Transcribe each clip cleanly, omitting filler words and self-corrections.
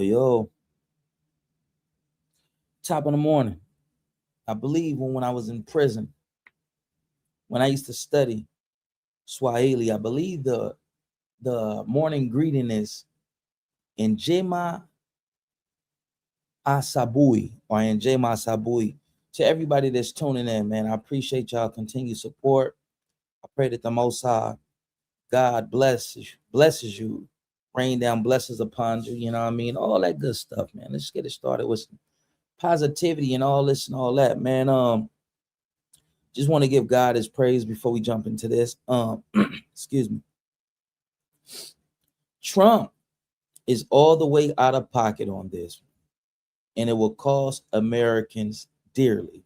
Yo, top of the morning. I believe when I was in prison, when I used to study Swahili, I believe the morning greeting is Njema Asabui or Njema Asabui. To everybody that's tuning in, man, I appreciate y'all continued support. I pray that the Most High God blesses you, rain down blessings upon you. You know what I mean? All that good stuff, man. Let's get it started with some positivity and all this and all that, man. Just want to give God his praise before we jump into this. Excuse me. Trump is all the way out of pocket on this, and it will cost Americans dearly.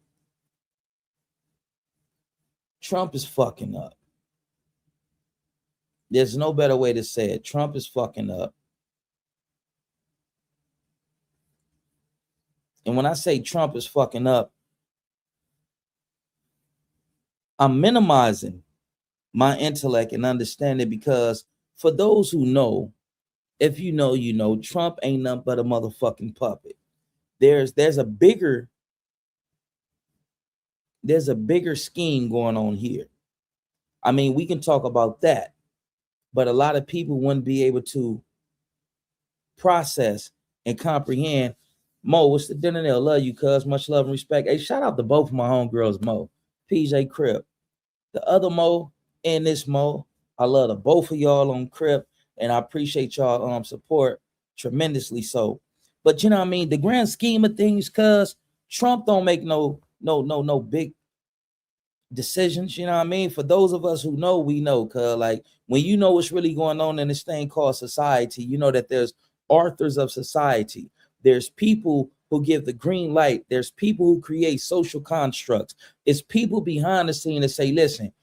Trump is fucking up. There's no better way to say it. Trump is fucking up. And when I say Trump is fucking up, I'm minimizing my intellect and understanding, because for those who know, if you know, you know, Trump ain't nothing but a motherfucking puppet. There's a bigger scheme going on here. I mean, we can talk about that, but a lot of people wouldn't be able to process and comprehend. Mo, what's the dinner there? Love you, cuz. Much love and respect. Hey, shout out to both of my homegirls, Mo, PJ Crip. The other Mo and this Mo, I love the both of y'all on Crip, and I appreciate y'all support tremendously so. But you know what I mean? The grand scheme of things, cuz Trump don't make no big decisions, you know what I mean? For those of us who know, we know, cuz like when you know what's really going on in this thing called society, you know that there's authors of society. There's people who give the green light. There's people who create social constructs. It's people behind the scene that say, listen,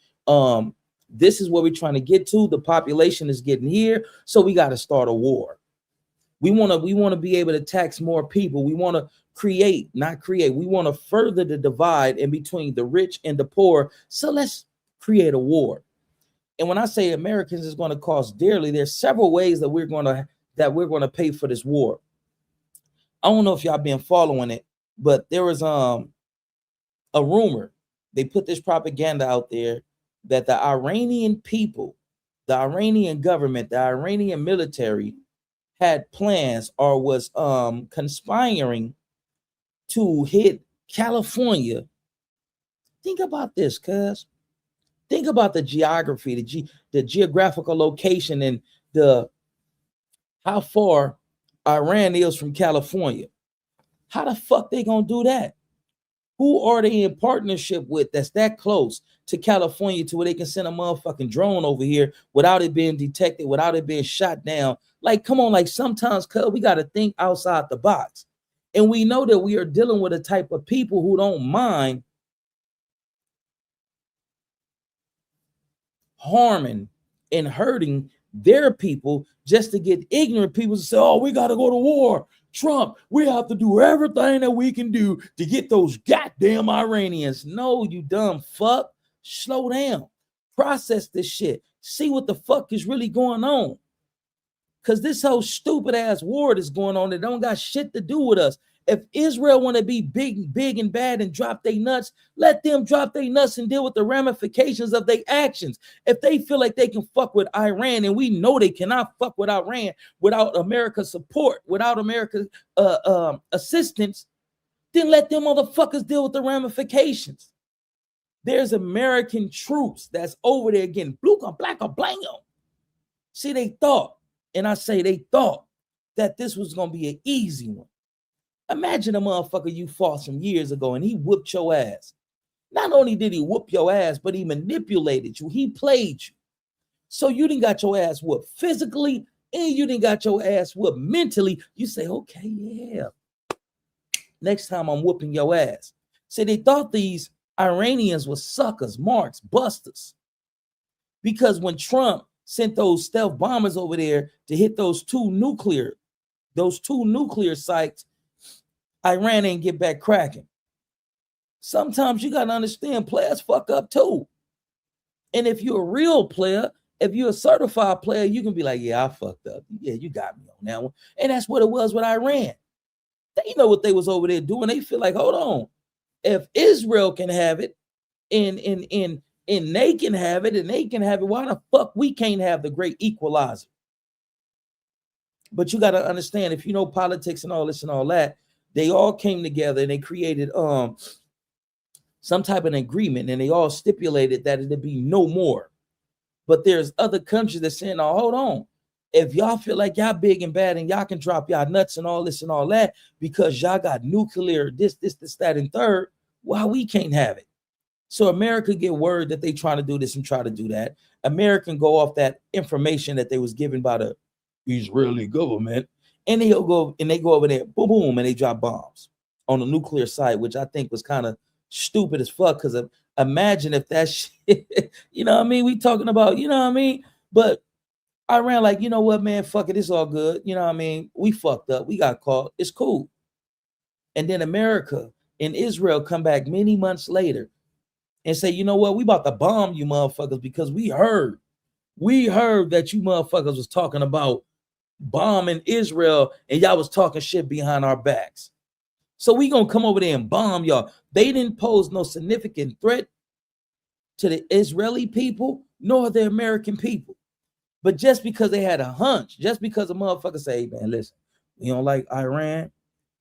this is what we're trying to get to. The population is getting here, so we got to start a war. We want to be able to tax more people. We want to not create. We want to further the divide in between the rich and the poor. So let's create a war. And when I say Americans is going to cost dearly, there's several ways that we're going to pay for this war. I don't know if y'all been following it, but there was a rumor. They put this propaganda out there that the Iranian people, the Iranian government, the Iranian military had plans or was conspiring to hit California. Think about this, cuz. Think about the geography, the geographical location, and the how far Iran is from California. How the fuck they gonna do that? Who are they in partnership with that's that close to California to where they can send a motherfucking drone over here without it being detected, without it being shot down? Like, come on, like sometimes, cuz, we got to think outside the box. And we know that we are dealing with a type of people who don't mind harming and hurting their people just to get ignorant people to say, oh, we got to go to war. Trump, we have to do everything that we can do to get those goddamn Iranians. No, you dumb fuck. Slow down. Process this shit. See what the fuck is really going on. Because this whole stupid ass war that's going on that don't got shit to do with us. If Israel want to be big and bad and drop their nuts, let them drop their nuts and deal with the ramifications of their actions. If they feel like they can fuck with Iran, and we know they cannot fuck with Iran without America's support, without America's assistance, then let them motherfuckers deal with the ramifications. There's American troops that's over there getting blue on black or blam. See, they thought, and I say they thought, that this was going to be an easy one. Imagine a motherfucker you fought some years ago and he whooped your ass. Not only did he whoop your ass, but he manipulated you. He played you. So you didn't got your ass whooped physically and you didn't got your ass whooped mentally. You say, okay, yeah. Next time I'm whooping your ass. See, they thought these Iranians were suckers, marks, busters. Because when Trump sent those stealth bombers over there to hit those two nuclear sites, Iran ain't get back cracking. Sometimes you got to understand players fuck up too. And if you're a real player, If you're a certified player, you can be like, yeah, I fucked up. Yeah, you got me on that one. And that's what it was with Iran. They know what they was over there doing. They feel like, hold on, if Israel can have it, and they can have it, and they can have it, why the fuck we can't have the great equalizer? But you got to understand, if you know politics and all this and all that, they all came together and they created some type of agreement, and they all stipulated that it'd be no more. But there's other countries that saying, "Oh, hold on. If y'all feel like y'all big and bad and y'all can drop y'all nuts and all this and all that because y'all got nuclear, this, that, and third, why we can't have it?" So America get word that they trying to do this and try to do that. American go off that information that they was given by the Israeli government, and they go over there, boom, boom, and they drop bombs on the nuclear site, which I think was kind of stupid as fuck. Because imagine if that shit, you know what I mean? We talking about, you know what I mean? But Iran, like, you know what, man, fuck it, it's all good. You know what I mean? We fucked up, we got caught, it's cool. And then America and Israel come back many months later and say, you know what, we about to bomb you motherfuckers because we heard that you motherfuckers was talking about bombing Israel and y'all was talking shit behind our backs. So we gonna come over there and bomb y'all. They didn't pose no significant threat to the Israeli people nor the American people. But just because they had a hunch, just because a motherfucker say, hey, man, listen, we don't like Iran.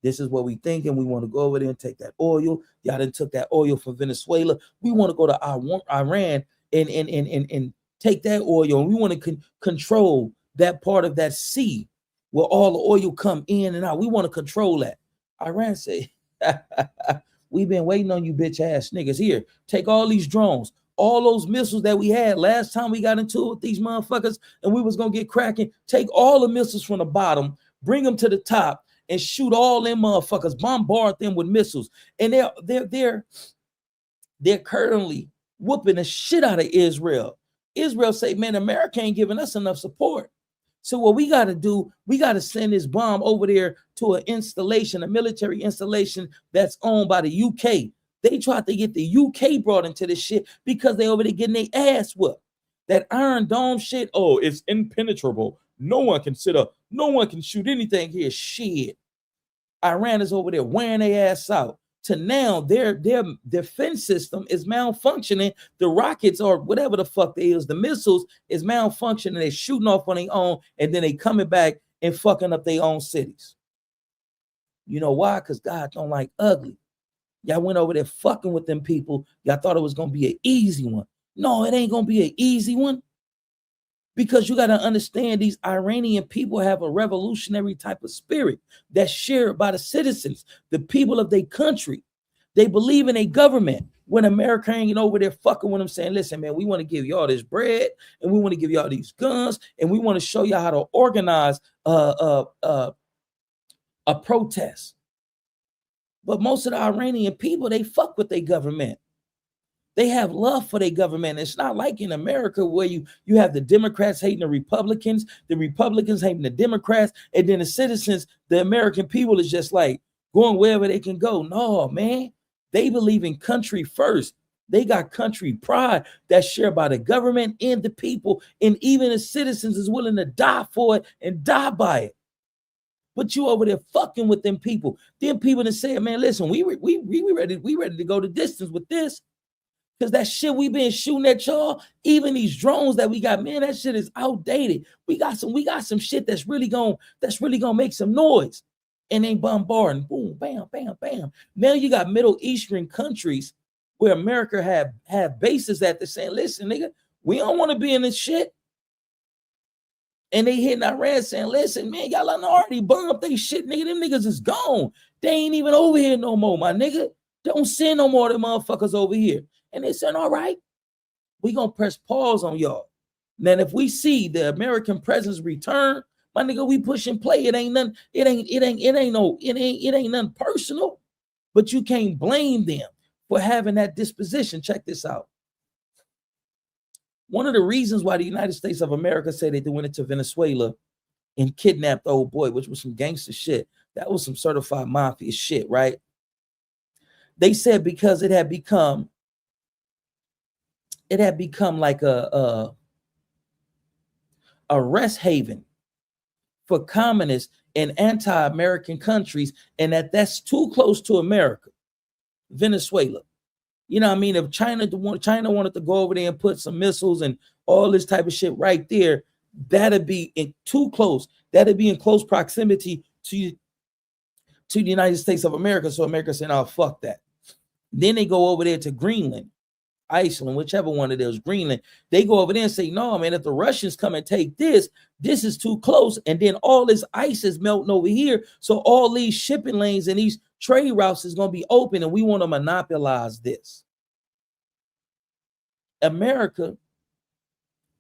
This is what we thinking. We want to go over there and take that oil. Y'all done took that oil from Venezuela. We want to go to Iran and take that oil, and we want to control that part of that sea where all the oil come in and out. We want to control that. Iran say, we've been waiting on you bitch ass niggas. Here, take all these drones, all those missiles that we had last time we got into it with these motherfuckers and we was gonna get cracking. Take all the missiles from the bottom, bring them to the top, and shoot all them motherfuckers, bombard them with missiles. And they're currently whooping the shit out of Israel. Israel say, man, America ain't giving us enough support. So what we got to do, we got to send this bomb over there to an installation, a military installation that's owned by the UK. They tried to get the UK brought into this shit because they over there getting their ass whooped. That Iron Dome shit, oh, it's impenetrable. No one can shoot anything here. Shit. Iran is over there wearing their ass out. To now, their defense system is malfunctioning. The rockets or whatever the fuck they is, the missiles is malfunctioning. They're shooting off on their own, and then they coming back and fucking up their own cities. You know why? Because God don't like ugly. Y'all went over there fucking with them people. Y'all thought it was going to be an easy one. No, it ain't going to be an easy one. Because you got to understand, these Iranian people have a revolutionary type of spirit that's shared by the citizens, the people of their country. They believe in a government. When America ain't over there fucking with them saying, listen, man, we want to give y'all this bread and we want to give y'all these guns and we want to show y'all how to organize a protest. But most of the Iranian people, they fuck with their government. They have love for their government. It's not like in America where you have the Democrats hating the Republicans hating the Democrats, and then the citizens, the American people is just like going wherever they can go. No, man. They believe in country first. They got country pride that's shared by the government and the people, and even the citizens is willing to die for it and die by it. But you over there fucking with them people. Them people that say, man, listen, we ready to go the distance with this. Because that shit we been shooting at y'all, even these drones that we got, man, that shit is outdated. We got some shit that's really gonna make some noise. And they bombarding, boom, bam, bam, bam. Now you got Middle Eastern countries where America have bases at the saying, listen, nigga, we don't want to be in this shit. And they hitting Iran saying, listen, man, y'all already bombed they shit, nigga. Them niggas is gone. They ain't even over here no more, my nigga. Don't send no more of them motherfuckers over here. And they said, all right, we gonna press pause on y'all. Then if we see the American presence return, my nigga, we push and play. It ain't nothing personal, but you can't blame them for having that disposition. Check this out. One of the reasons why the United States of America said they went into Venezuela and kidnapped the old boy, which was some gangster shit. That was some certified mafia shit, right? They said because it had become like a a rest haven for communists and anti-American countries, and that's too close to America. Venezuela. You know what I mean? If China wanted to go over there and put some missiles and all this type of shit right there, that'd be too close. That'd be in close proximity to the United States of America. So America said, "Oh, fuck that." Then they go over there to Greenland, Iceland, whichever one of those, Greenland. They go over there and say, "No, man, if the Russians come and take this is too close." And then all this ice is melting over here. So all these shipping lanes and these trade routes is going to be open, and we want to monopolize this. America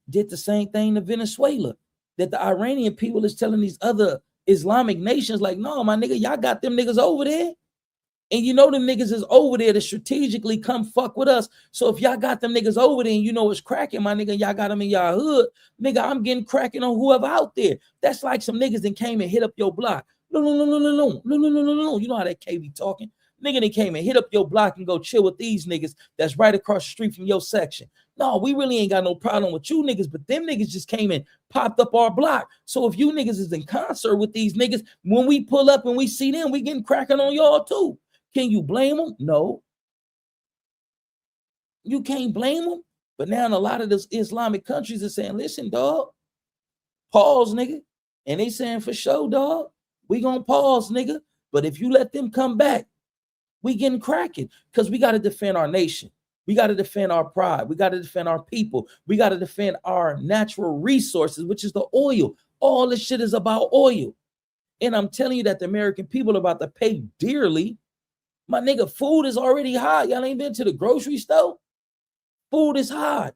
did the same thing to Venezuela, that the Iranian people is telling these other Islamic nations, like, "No, my nigga, y'all got them niggas over there. And you know them niggas is over there to strategically come fuck with us. So if y'all got them niggas over there and you know it's cracking, my nigga, y'all got them in y'all hood, nigga, I'm getting cracking on whoever out there." That's like some niggas that came and hit up your block. No. You know how that K be talking. Nigga, they came and hit up your block and go chill with these niggas that's right across the street from your section. No, we really ain't got no problem with you niggas, but them niggas just came and popped up our block. So if you niggas is in concert with these niggas, when we pull up and we see them, we getting cracking on y'all too. Can you blame them? No. You can't blame them. But now a lot of those Islamic countries are saying, "Listen, dog, pause, nigga." And they saying, "For sure, dog, we gonna pause, nigga. But if you let them come back, we getting cracking, because we got to defend our nation. We got to defend our pride. We got to defend our people. We got to defend our natural resources, which is the oil. All this shit is about oil. And I'm telling you that the American people are about to pay dearly. My nigga, food is already high. Y'all ain't been to the grocery store? Food is high.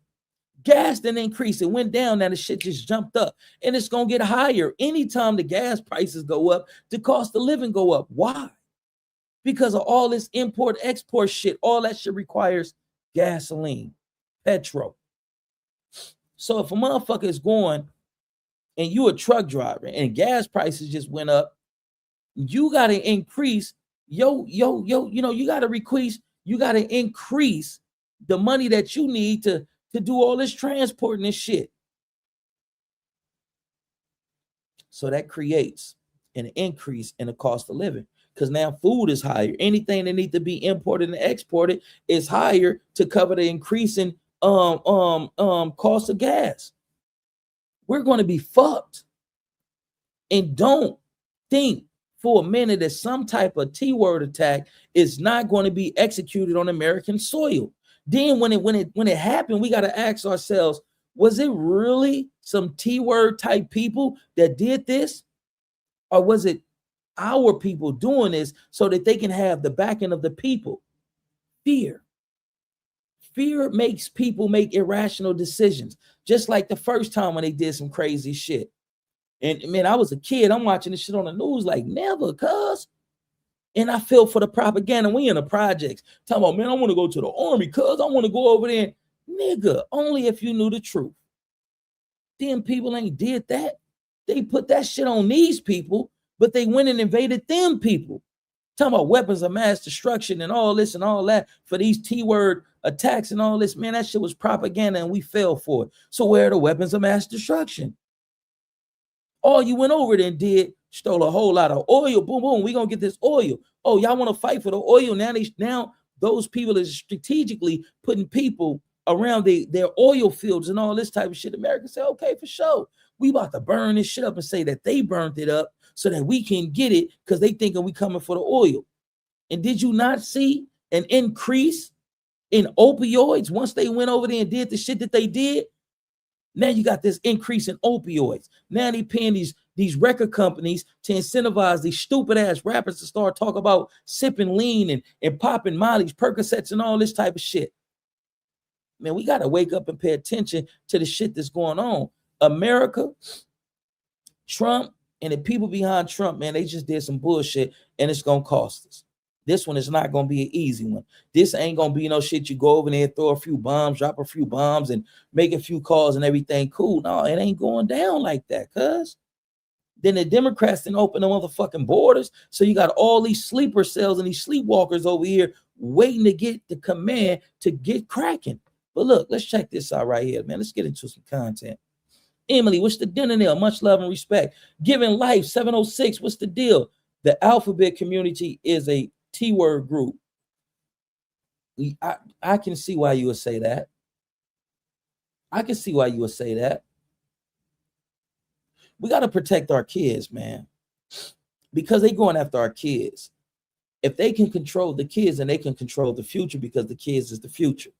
Gas didn't increase. It went down. Now the shit just jumped up. And it's going to get higher. Anytime the gas prices go up, the cost of living go up. Why? Because of all this import-export shit. All that shit requires gasoline, petrol. So if a motherfucker is going and you a truck driver and gas prices just went up, you got to increase you know, you got to increase the money that you need to do all this transporting and shit. So that creates an increase in the cost of living, because now food is higher. Anything that needs to be imported and exported is higher to cover the increasing cost of gas. We're going to be fucked. And don't think for a minute that some type of T-word attack is not going to be executed on American soil. Then when it happened, we got to ask ourselves, was it really some T-word type people that did this? Or was it our people doing this so that they can have the backing of the people? Fear. Fear makes people make irrational decisions, just like the first time when they did some crazy shit. And man, I was a kid. I'm watching this shit on the news like, never, cuz. And I feel for the propaganda. We in the projects talking about, man, I want to go to the army, cuz I want to go over there. Nigga, only if you knew the truth. Them people ain't did that. They put that shit on these people, but they went and invaded them people. Talking about weapons of mass destruction and all this and all that for these T-word attacks and all this. Man, that shit was propaganda and we fell for it. So where are the weapons of mass destruction? All you went over there and did, stole a whole lot of oil. Boom, boom, we gonna get this oil. Oh, y'all want to fight for the oil? Now those people are strategically putting people around their oil fields and all this type of shit. America say, okay, for sure. We about to burn this shit up and say that they burned it up so that we can get it because they thinking we coming for the oil. And did you not see an increase in opioids once they went over there and did the shit that they did? Now you got this increase in opioids. Now they paying these record companies to incentivize these stupid ass rappers to start talking about sipping lean and popping Molly's, Percocets and all this type of shit. Man, we got to wake up and pay attention to the shit that's going on. America, Trump, and the people behind Trump, man, they just did some bullshit and it's going to cost us. This one is not going to be an easy one. This ain't going to be no shit you go over there, throw a few bombs, drop a few bombs, and make a few calls and everything cool. No, it ain't going down like that, cuz. Then the Democrats didn't open the motherfucking borders. So you got all these sleeper cells and these sleepwalkers over here waiting to get the command to get cracking. But look, let's check this out right here, man. Let's get into some content. Emily, what's the dinner nail? Much love and respect. Giving Life 706, what's the deal? The alphabet community is a T-word group. I can see why you would say that. I can see why you would say that. We got to protect our kids, man, because they going after our kids. If they can control the kids, then they can control the future, because the kids is the future.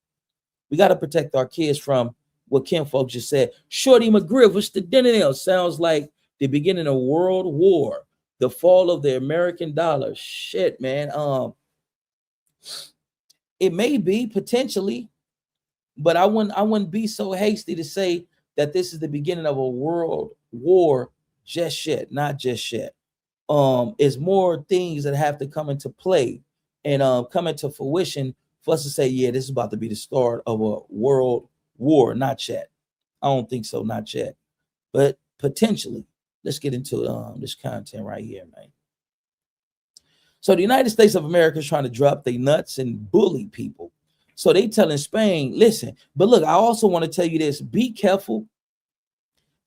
We got to protect our kids from what Kim folks just said. Shorty McGriff, what's the dinner nail? Sounds like the beginning of World War, the fall of the American dollar. Shit, man. It may be potentially, but I wouldn't be so hasty to say that this is the beginning of a world war just yet, not just yet. It's more things that have to come into play and come into fruition for us to say, yeah, this is about to be the start of a world war. Not yet. I don't think so, not yet. But potentially. Let's get into this content right here, man. So the United States of America is trying to drop their nuts and bully people. So they telling Spain, listen, but look, I also want to tell you this. Be careful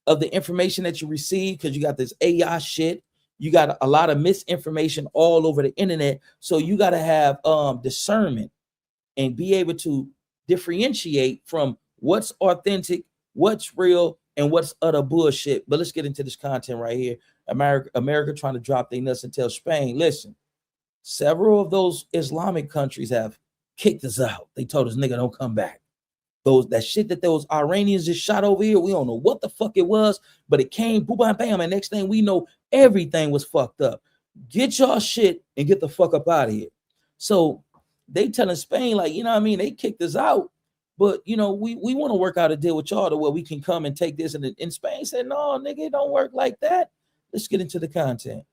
of the information that you receive, because you got this AI shit. You got a lot of misinformation all over the internet. So you got to have discernment and be able to differentiate from what's authentic, what's real, and what's utter bullshit. But let's get into this content right here. America trying to drop their nuts and tell Spain, listen, several of those Islamic countries have kicked us out. They told us, nigga, don't come back. That shit that those Iranians just shot over here, we don't know what the fuck it was, but it came, boom, bam, bam, and next thing we know, everything was fucked up. Get y'all shit and get the fuck up out of here. So they telling Spain, like, you know what I mean? They kicked us out, but, you know, we want to work out a deal with y'all to where we can come and take this. And Spain said, no, nigga, it don't work like that. Let's get into the content.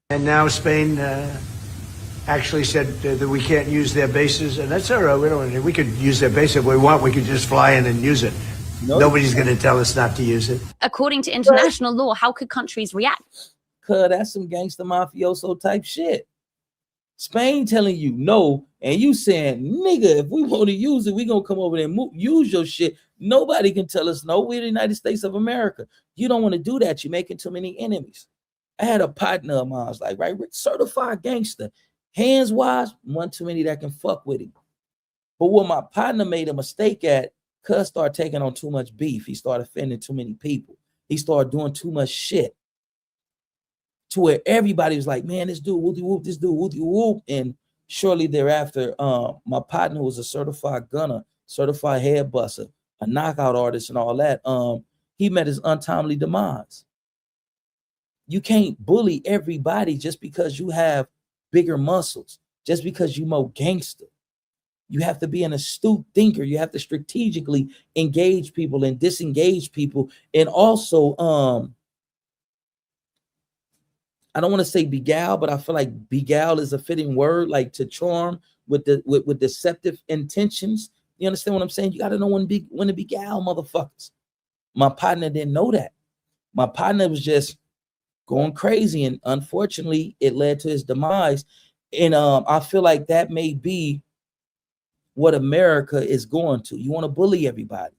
And now Spain actually said that we can't use their bases, and that's all right. We could use their base if we want. We could just fly in and use it. Nobody's going to tell us not to use it. According to international law, how could countries react? Cause that's some gangster mafioso type shit. Spain telling you no, and you saying, nigga, if we want to use it, we gonna come over there and use your shit. Nobody can tell us no. We're the United States of America. You don't want to do that. You're making too many enemies. I had a partner of mine, I was like, right, certified gangster. Hands wise, one too many that can fuck with him. But what my partner made a mistake at, cuz started taking on too much beef. He started offending too many people. He started doing too much shit. To where everybody was like, man, this dude, whoopty whoop, this dude, whoopty whoop. And shortly thereafter, my partner was a certified gunner, certified head buster, a knockout artist and all that. He met his untimely demise. You can't bully everybody just because you have bigger muscles, just because you more gangster. You have to be an astute thinker. You have to strategically engage people and disengage people. And also, I don't want to say beguile, but I feel like beguile is a fitting word, like to charm with deceptive intentions. You understand what I'm saying? You got to know when to beguile motherfuckers. My partner didn't know that. My partner was just going crazy, and unfortunately it led to his demise. And I feel like that may be what America is going to. You want to bully everybody.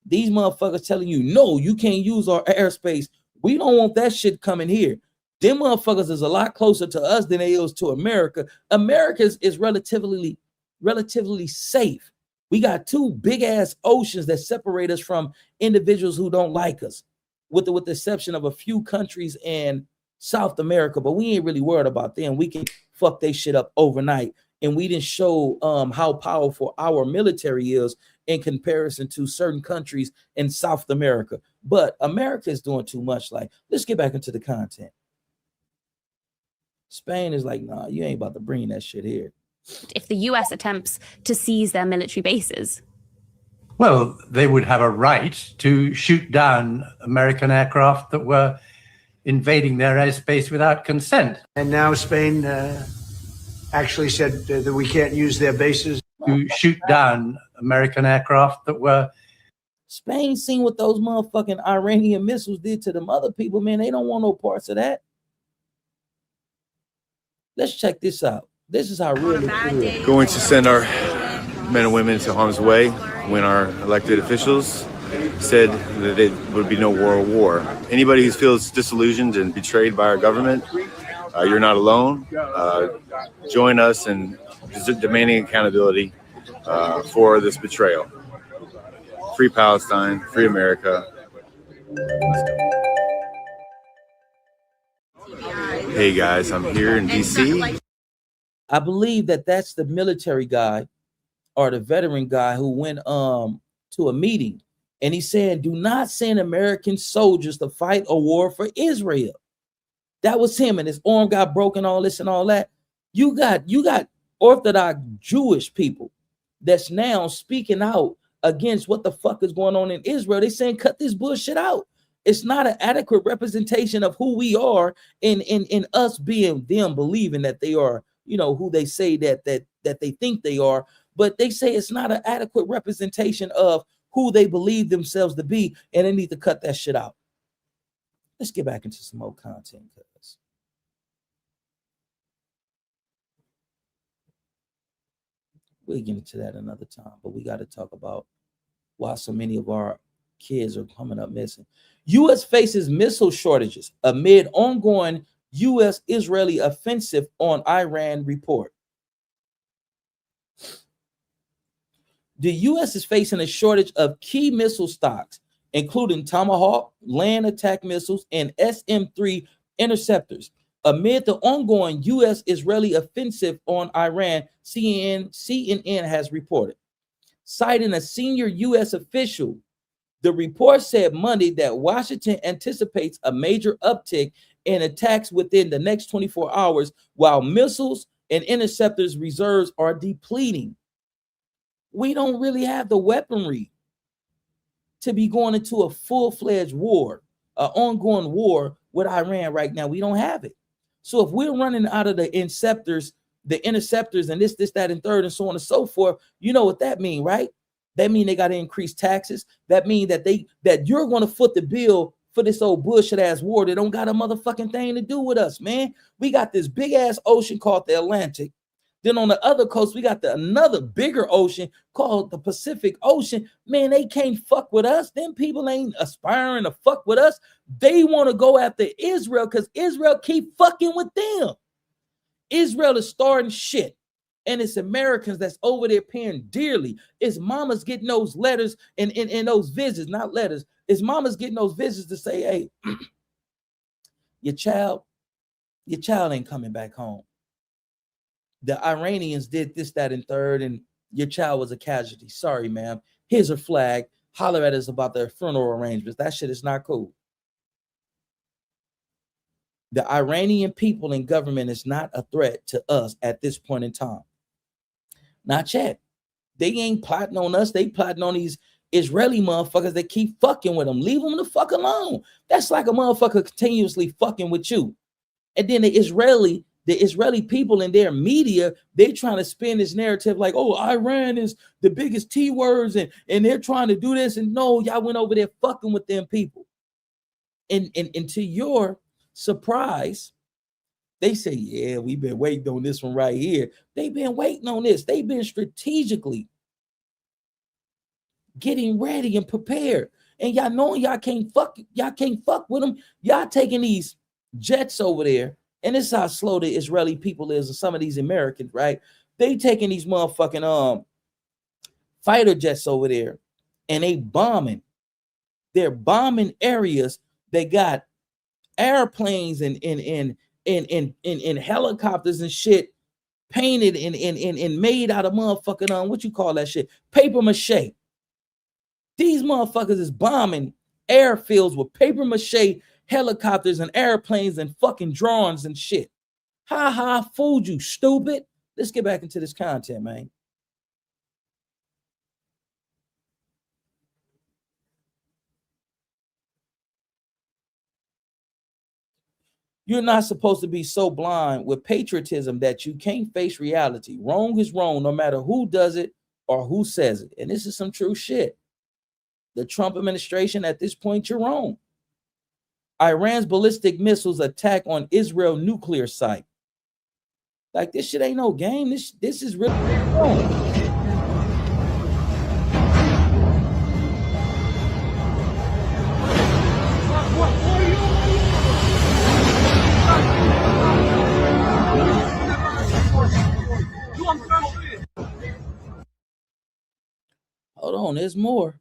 These motherfuckers telling you, no, you can't use our airspace. We don't want that shit coming here. Them motherfuckers is a lot closer to us than they is to America. America is relatively safe. We got two big ass oceans that separate us from individuals who don't like us, with the exception of a few countries in South America, but we ain't really worried about them. We can fuck they shit up overnight. And we didn't show how powerful our military is in comparison to certain countries in South America. But America is doing too much. Like, let's get back into the content. Spain is like, nah, you ain't about to bring that shit here. If the US attempts to seize their military bases? Well, they would have a right to shoot down American aircraft that were invading their airspace without consent. And now Spain actually said that we can't use their bases. To shoot down American aircraft that were... Spain seen what those motherfucking Iranian missiles did to them other people, man. They don't want no parts of that. Let's check this out. This is how real it is. Going to send our men and women to harm's way when our elected officials said that there would be no world war. Anybody who feels disillusioned and betrayed by our government, you're not alone. Join us in demanding accountability for this betrayal. Free Palestine, free America. Hey guys, I'm here in DC. I believe that that's the military guy or the veteran guy who went to a meeting, and he's saying, do not send American soldiers to fight a war for Israel. That was him, and his arm got broken, all this and all that. You got Orthodox Jewish people that's now speaking out against what the fuck is going on in Israel. They saying, cut this bullshit out. It's not an adequate representation of who we are in us being them believing that they are, you know, who they say that they think they are, but they say it's not an adequate representation of who they believe themselves to be, and they need to cut that shit out. Let's get back into some more content, cuz. We'll get into that another time, but we got to talk about why so many of our kids are coming up missing. U.S. faces missile shortages amid ongoing U.S.-Israeli offensive on Iran report. The U.S. is facing a shortage of key missile stocks, including Tomahawk, land attack missiles, and SM-3 interceptors, amid the ongoing U.S.-Israeli offensive on Iran, CNN has reported. Citing a senior U.S. official, the report said Monday that Washington anticipates a major uptick in attacks within the next 24 hours, while missiles and interceptors reserves are depleting. We don't really have the weaponry to be going into a full-fledged war, an ongoing war with Iran right now. We don't have it. So if we're running out of the interceptors, and this, that, and third, and so on and so forth, you know what that means, right? That means they got to increase taxes. That means that you're going to foot the bill for this old bullshit ass war that don't got a motherfucking thing to do with us, man. We got this big ass ocean called the Atlantic. Then on the other coast, we got another bigger ocean called the Pacific Ocean. Man, they can't fuck with us. Them people ain't aspiring to fuck with us. They want to go after Israel because Israel keep fucking with them. Israel is starting shit. And it's Americans that's over there paying dearly. It's mamas getting those letters and those visits, not letters. It's mamas getting those visits to say, hey, your child ain't coming back home. The Iranians did this, that, and third, and your child was a casualty. Sorry, ma'am. Here's her flag. Holler at us about their funeral arrangements. That shit is not cool. The Iranian people and government is not a threat to us at this point in time. Not yet. They ain't plotting on us. They plotting on these Israeli motherfuckers that keep fucking with them. Leave them the fuck alone. That's like a motherfucker continuously fucking with you. And then the Israeli people in their media, they trying to spin this narrative like, oh, Iran is the biggest T words and they're trying to do this. And no, y'all went over there fucking with them people. And to your surprise, they say, yeah, we've been waiting on this one right here. They've been waiting on this. They've been strategically getting ready and prepared. And y'all know y'all can't fuck with them. Y'all taking these jets over there. And this is how slow the Israeli people is and some of these Americans, right? They taking these motherfucking fighter jets over there and they bombing. They're bombing areas. They got airplanes and helicopters and shit painted and made out of motherfucking what you call that shit? Paper mache. These motherfuckers is bombing airfields with paper mache helicopters and airplanes and fucking drones and shit. Ha ha, fooled you, stupid. Let's get back into this content, man. You're not supposed to be so blind with patriotism that you can't face reality. Wrong is wrong, no matter who does it or who says it. And this is some true shit. The Trump administration, at this point, you're wrong. Iran's ballistic missiles attack on Israel nuclear site. Like, this shit ain't no game. This is really wrong. Hold on, there's more.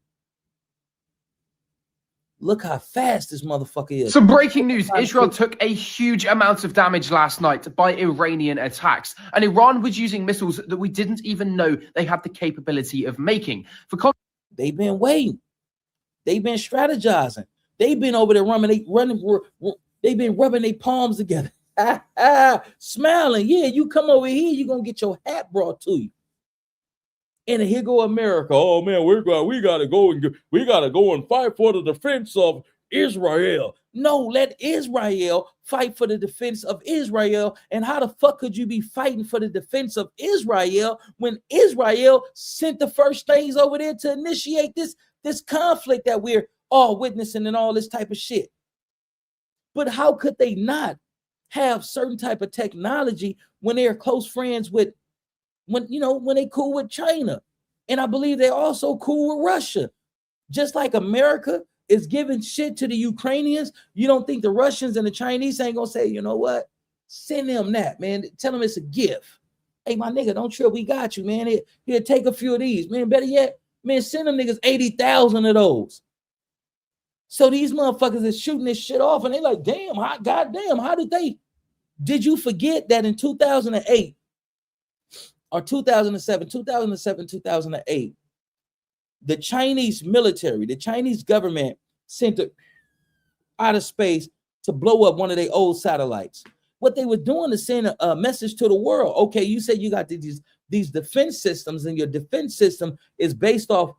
Look how fast this motherfucker is. Some breaking news. Israel took a huge amount of damage last night by Iranian attacks. And Iran was using missiles that we didn't even know they had the capability of making. They've been waiting. They've been strategizing. They've been over there they've been rubbing their palms together. Smiling. Yeah, you come over here, you're going to get your hat brought to you. And here go America. Oh man, we gotta go and fight for the defense of Israel. No, let Israel fight for the defense of Israel. And how the fuck could you be fighting for the defense of Israel when Israel sent the first things over there to initiate this conflict that we're all witnessing and all this type of shit? But how could they not have certain type of technology when they're close friends with when they cool with China? And I believe they're also cool with Russia. Just like America is giving shit to the Ukrainians, you don't think the Russians and the Chinese ain't gonna say, you know what? Send them that, man. Tell them it's a gift. Hey, my nigga, don't trip. We got you, man. Here, take a few of these. Man, better yet, man, send them niggas 80,000 of those. So these motherfuckers is shooting this shit off and they like, damn, goddamn, how did you forget that in 2008, or 2007, 2008, the Chinese military, the Chinese government sent it out of space to blow up one of their old satellites. What they were doing is send a message to the world. Okay, you said you got these defense systems and your defense system is based off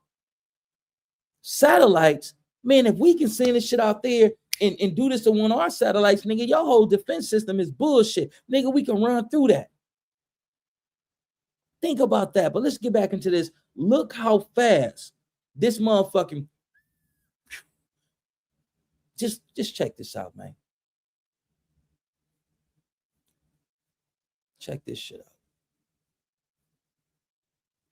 satellites. Man, if we can send this shit out there and do this to one of our satellites, nigga, your whole defense system is bullshit. Nigga, we can run through that. Think about that. But let's get back into this. Look how fast this motherfucking... Just check this out, man. Check this shit out.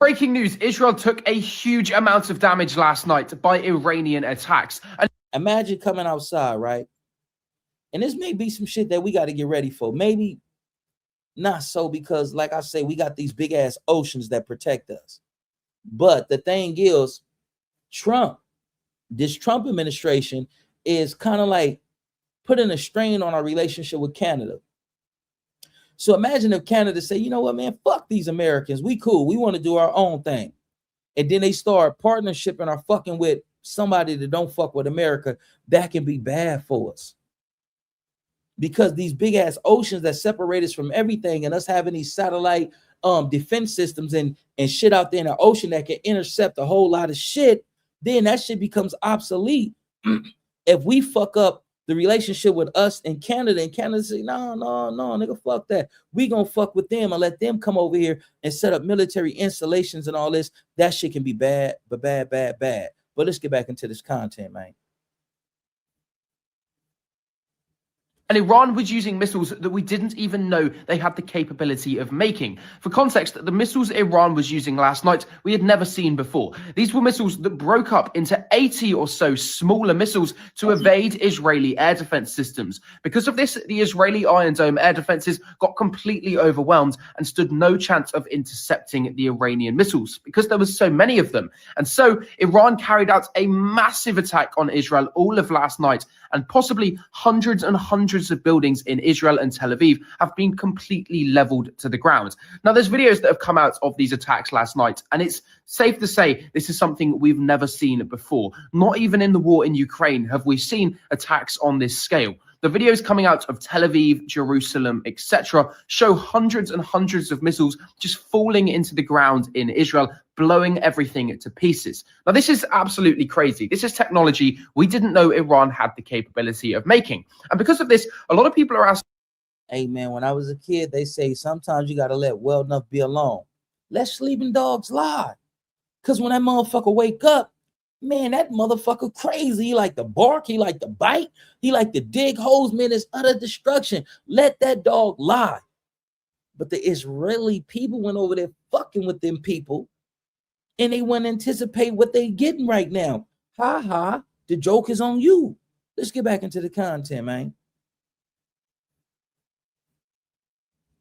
Breaking news. Israel took a huge amount of damage last night by Iranian attacks. And imagine coming outside, right? And this may be some shit that we got to get ready for. Maybe not so, because like I say, we got these big ass oceans that protect us. But the thing is, this Trump administration is kind of like putting a strain on our relationship with Canada. So imagine if Canada say, you know what, man, fuck these Americans. We cool. We want to do our own thing. And then they start partnershiping or fucking with somebody that don't fuck with America. That can be bad for us. Because these big ass oceans that separate us from everything, and us having these satellite defense systems and shit out there in the ocean that can intercept a whole lot of shit, then that shit becomes obsolete. If we fuck up the relationship with us and Canada say, no, nigga, fuck that. We gonna fuck with them and let them come over here and set up military installations and all this. That shit can be bad, but bad. But let's get back into this content, man. And Iran was using missiles that we didn't even know they had the capability of making. For context, the missiles Iran was using last night, we had never seen before. These were missiles that broke up into 80 or so smaller missiles to evade Israeli air defense systems. Because of this, the Israeli Iron Dome air defenses got completely overwhelmed and stood no chance of intercepting the Iranian missiles because there was so many of them. And so Iran carried out a massive attack on Israel all of last night, and possibly hundreds and hundreds of buildings in Israel and Tel Aviv have been completely leveled to the ground. Now, there's videos that have come out of these attacks last night, and it's safe to say this is something we've never seen before. Not even in the war in Ukraine have we seen attacks on this scale. The videos coming out of Tel Aviv, Jerusalem, etc. show hundreds and hundreds of missiles just falling into the ground in Israel, blowing everything to pieces. Now, this is absolutely crazy. This is technology we didn't know Iran had the capability of making. And because of this, a lot of people are asking, hey, man, when I was a kid, they say sometimes you got to let well enough be alone. Let sleeping dogs lie. Because when that motherfucker wake up, man, that motherfucker crazy. He like to bark. He like to bite. He like to dig holes, man. It's utter destruction. Let that dog lie. But the Israeli people went over there fucking with them people, and they wouldn't anticipate what they getting right now. Ha ha, the joke is on you. Let's get back into the content, man.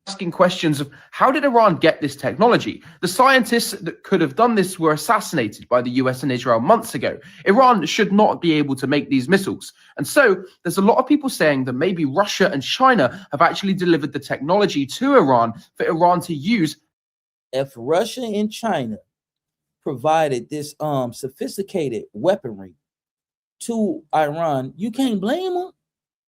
Asking questions of how did Iran get this technology? The scientists that could have done this were assassinated by the US and Israel months ago. Iran should not be able to make these missiles. And so there's a lot of people saying that maybe Russia and China have actually delivered the technology to Iran for Iran to use. If Russia and China provided this sophisticated weaponry to Iran, you can't blame them.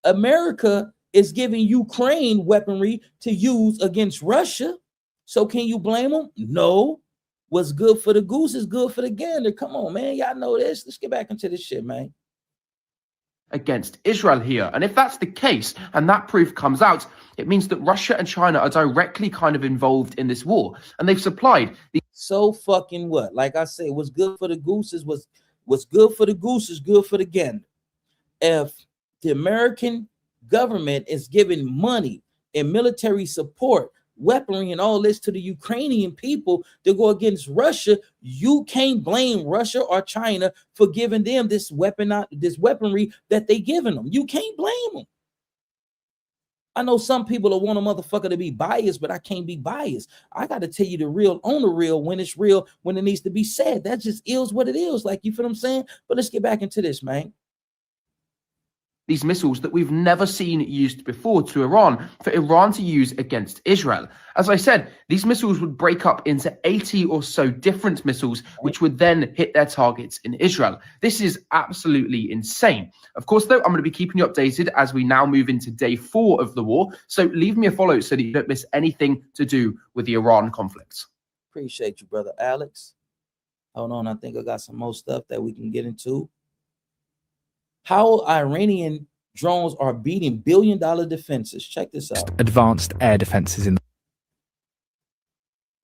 America is giving Ukraine weaponry to use against Russia. So can you blame them? No. What's good for the goose is good for the gander. Come on, man. Y'all know this. Let's get back into this shit, man. Against Israel here. And if that's the case, and that proof comes out, it means that Russia and China are directly kind of involved in this war. And they've supplied the so fucking what? Like I say, what's good for the goose is what's good for the goose is good for the gander. If the American government is giving money and military support, weaponry, and all this to the Ukrainian people to go against Russia, you can't blame Russia or China for giving them this weaponry that they giving them. You can't blame them. I know some people will want a motherfucker to be biased, but I can't be biased. I got to tell you the real on the real when it's real, when it needs to be said. That just is what it is. Like, you feel what I'm saying? But let's get back into this, man. These missiles that we've never seen used before to Iran for Iran to use against Israel. As I said, these missiles would break up into 80 or so different missiles, which would then hit their targets in Israel. This is absolutely insane. Of course, though, I'm going to be keeping you updated as we now move into day 4 of the war. So leave me a follow so that you don't miss anything to do with the Iran conflict. Appreciate you, brother Alex. Hold on, I think I got some more stuff that we can get into. How Iranian drones are beating billion-dollar defenses. Check this out. Advanced air defenses in.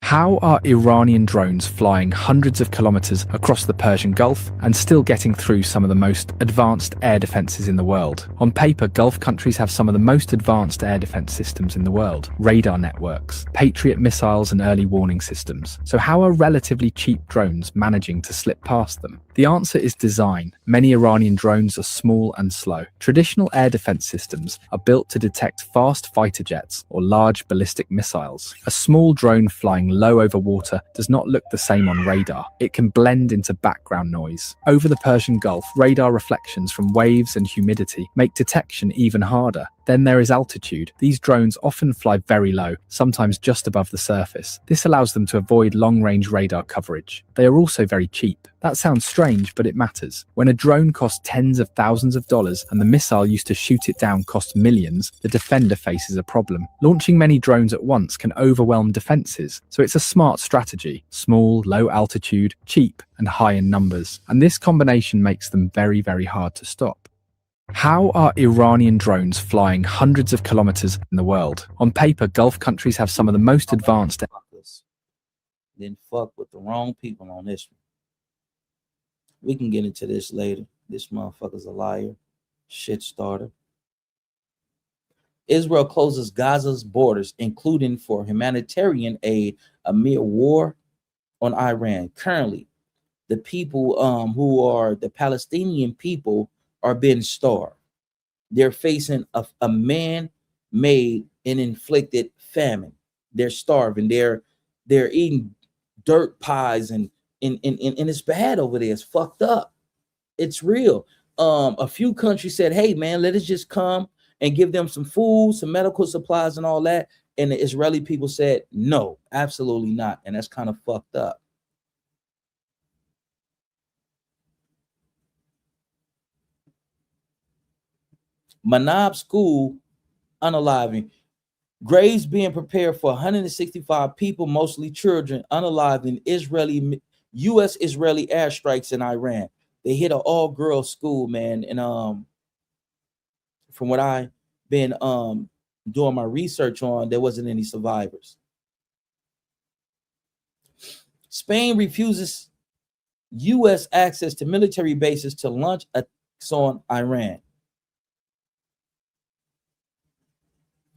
How are Iranian drones flying hundreds of kilometers across the Persian Gulf and still getting through some of the most advanced air defenses in the world? On paper, Gulf countries have some of the most advanced air defense systems in the world, radar networks, Patriot missiles and early warning systems. So how are relatively cheap drones managing to slip past them? The answer is design. Many Iranian drones are small and slow. Traditional air defense systems are built to detect fast fighter jets or large ballistic missiles. A small drone flying low over water does not look the same on radar. It can blend into background noise. Over the Persian Gulf, radar reflections from waves and humidity make detection even harder. Then there is altitude. These drones often fly very low, sometimes just above the surface. This allows them to avoid long-range radar coverage. They are also very cheap. That sounds strange, but it matters. When a drone costs tens of thousands of dollars and the missile used to shoot it down costs millions, the defender faces a problem. Launching many drones at once can overwhelm defenses, so it's a smart strategy. Small, low altitude, cheap, and high in numbers. And this combination makes them very, very hard to stop. How are Iranian drones flying hundreds of kilometers in the world? On paper, Gulf countries have some of the most advanced. Then fuck with the wrong people on this one. We can get into this later. This motherfucker's a liar. Shit starter. Israel closes Gaza's borders, including for humanitarian aid, amid war on Iran. Currently, the people who are the Palestinian people are being starved. They're facing a man-made and inflicted famine. They're starving. They're eating dirt pies and it's bad over there. It's fucked up. It's real. A few countries said, "Hey man, let us just come and give them some food, some medical supplies, and all that." And the Israeli people said, "No, absolutely not." And that's kind of fucked up. Manab school unaliving. Graves being prepared for 165 people, mostly children, unalived in U.S.-Israeli airstrikes in Iran. They hit an all-girls school, man. And from what I've been doing my research on, there wasn't any survivors. Spain refuses U.S. access to military bases to launch attacks on Iran.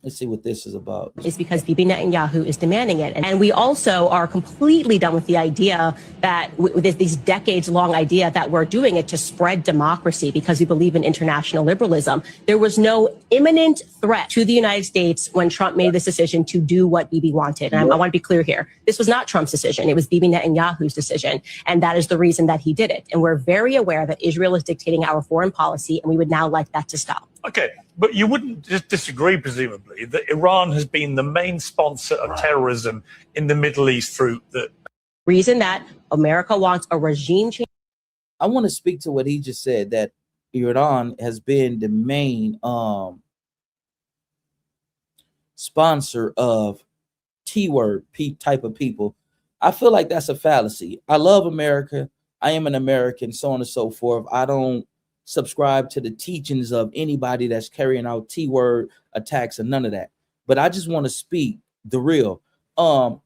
Let's see what this is about. Is because Bibi Netanyahu is demanding it. And we also are completely done with the idea that with this decades-long idea that we're doing it to spread democracy because we believe in international liberalism. There was no imminent threat to the United States when Trump made this decision to do what Bibi wanted. And I want to be clear here. This was not Trump's decision. It was Bibi Netanyahu's decision. And that is the reason that he did it. And we're very aware that Israel is dictating our foreign policy, and we would now like that to stop. Okay, but you wouldn't just disagree, presumably, that Iran has been the main sponsor of terrorism in the Middle East through the reason that America wants a regime change. I want to speak to what he just said, that Iran has been the main sponsor of T-word type of people. I feel like that's a fallacy. I love America. I am an American, so on and so forth. I don't subscribe to the teachings of anybody that's carrying out T-word attacks and none of that. But I just want to speak the real. Iran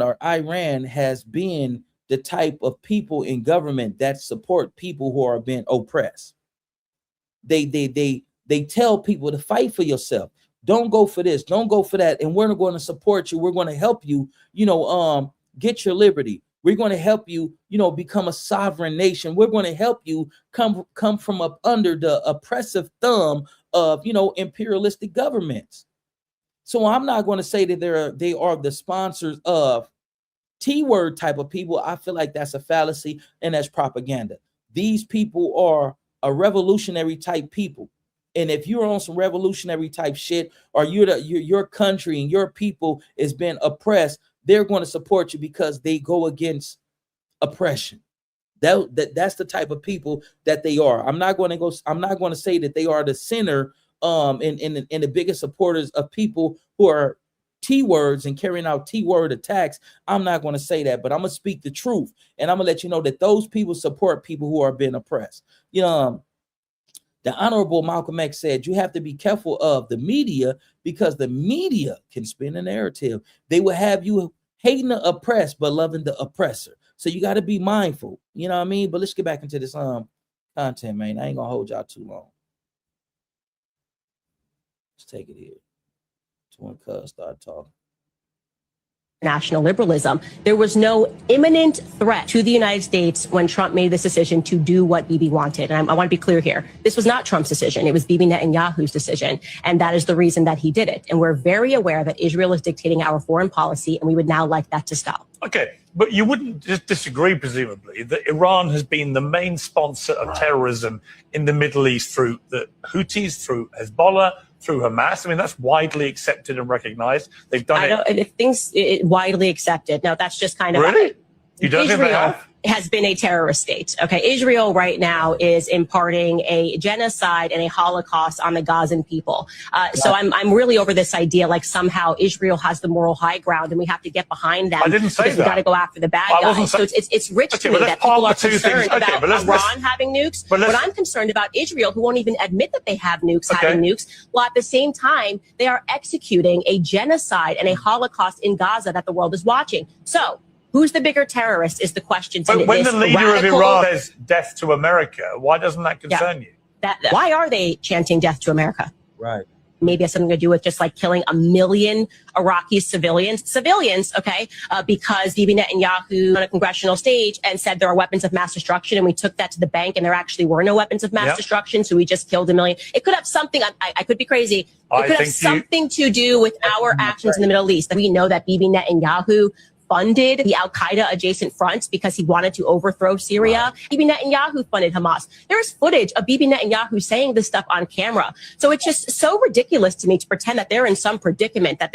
or Iran has been the type of people in government that support people who are being oppressed. They tell people to fight for yourself. Don't go for this. Don't go for that. And we're going to support you. We're going to help you, get your liberty. We're going to help you, become a sovereign nation. We're going to help you come from up under the oppressive thumb of, imperialistic governments. So I'm not going to say that they are the sponsors of T-word type of people. I feel like that's a fallacy and that's propaganda. These people are a revolutionary type people. And if you're on some revolutionary type shit, or your country and your people is being oppressed, they're going to support you because they go against oppression. That's the type of people that they are. I'm not going to say that they are the center and the biggest supporters of people who are T-words and carrying out T-word attacks. I'm not going to say that, but I'm going to speak the truth. And I'm going to let you know that those people support people who are being oppressed. The Honorable Malcolm X said, you have to be careful of the media because the media can spin a narrative. They will have you hating the oppressed, but loving the oppressor. So you got to be mindful. You know what I mean? But let's get back into this content, man. I ain't going to hold y'all too long. Let's take it here. To when Cuz start talking. National liberalism. There was no imminent threat to the United States when Trump made this decision to do what Bibi wanted. And I want to be clear here. This was not Trump's decision. It was Bibi Netanyahu's decision. And that is the reason that he did it. And we're very aware that Israel is dictating our foreign policy, and we would now like that to stop. Okay, but you wouldn't just disagree, presumably, that Iran has been the main sponsor of terrorism in the Middle East through the Houthis, through Hezbollah, through Hamas. I mean, that's widely accepted and recognized. They've done it widely accepted. No, that's just kind of really. You don't think they have? Has been a terrorist state. Okay, Israel right now is imparting a genocide and a Holocaust on the Gazan people. So I'm really over this idea like somehow Israel has the moral high ground and we have to get behind them. I didn't say that. We got to go after the bad guys. So it's rich to me that people are concerned about Iran having nukes. But I'm concerned about Israel, who won't even admit that they have nukes, having nukes, while at the same time they are executing a genocide and a Holocaust in Gaza that the world is watching. So who's the bigger terrorist is the question. But when the leader of Iran says death to America, why doesn't that concern you? Why are they chanting death to America? Right. Maybe it has something to do with just like killing 1 million Iraqi civilians, because Bibi Netanyahu on a congressional stage and said there are weapons of mass destruction, and we took that to the bank and there actually were no weapons of mass destruction, so we just killed 1 million. It could have something, I could be crazy, it could have something to do with our actions in the Middle East. We know that Bibi Netanyahu funded the Al-Qaeda adjacent fronts because he wanted to overthrow Syria. Bibi Netanyahu funded Hamas. There's footage of Bibi Netanyahu saying this stuff on camera. So it's just so ridiculous to me to pretend that they're in some predicament, that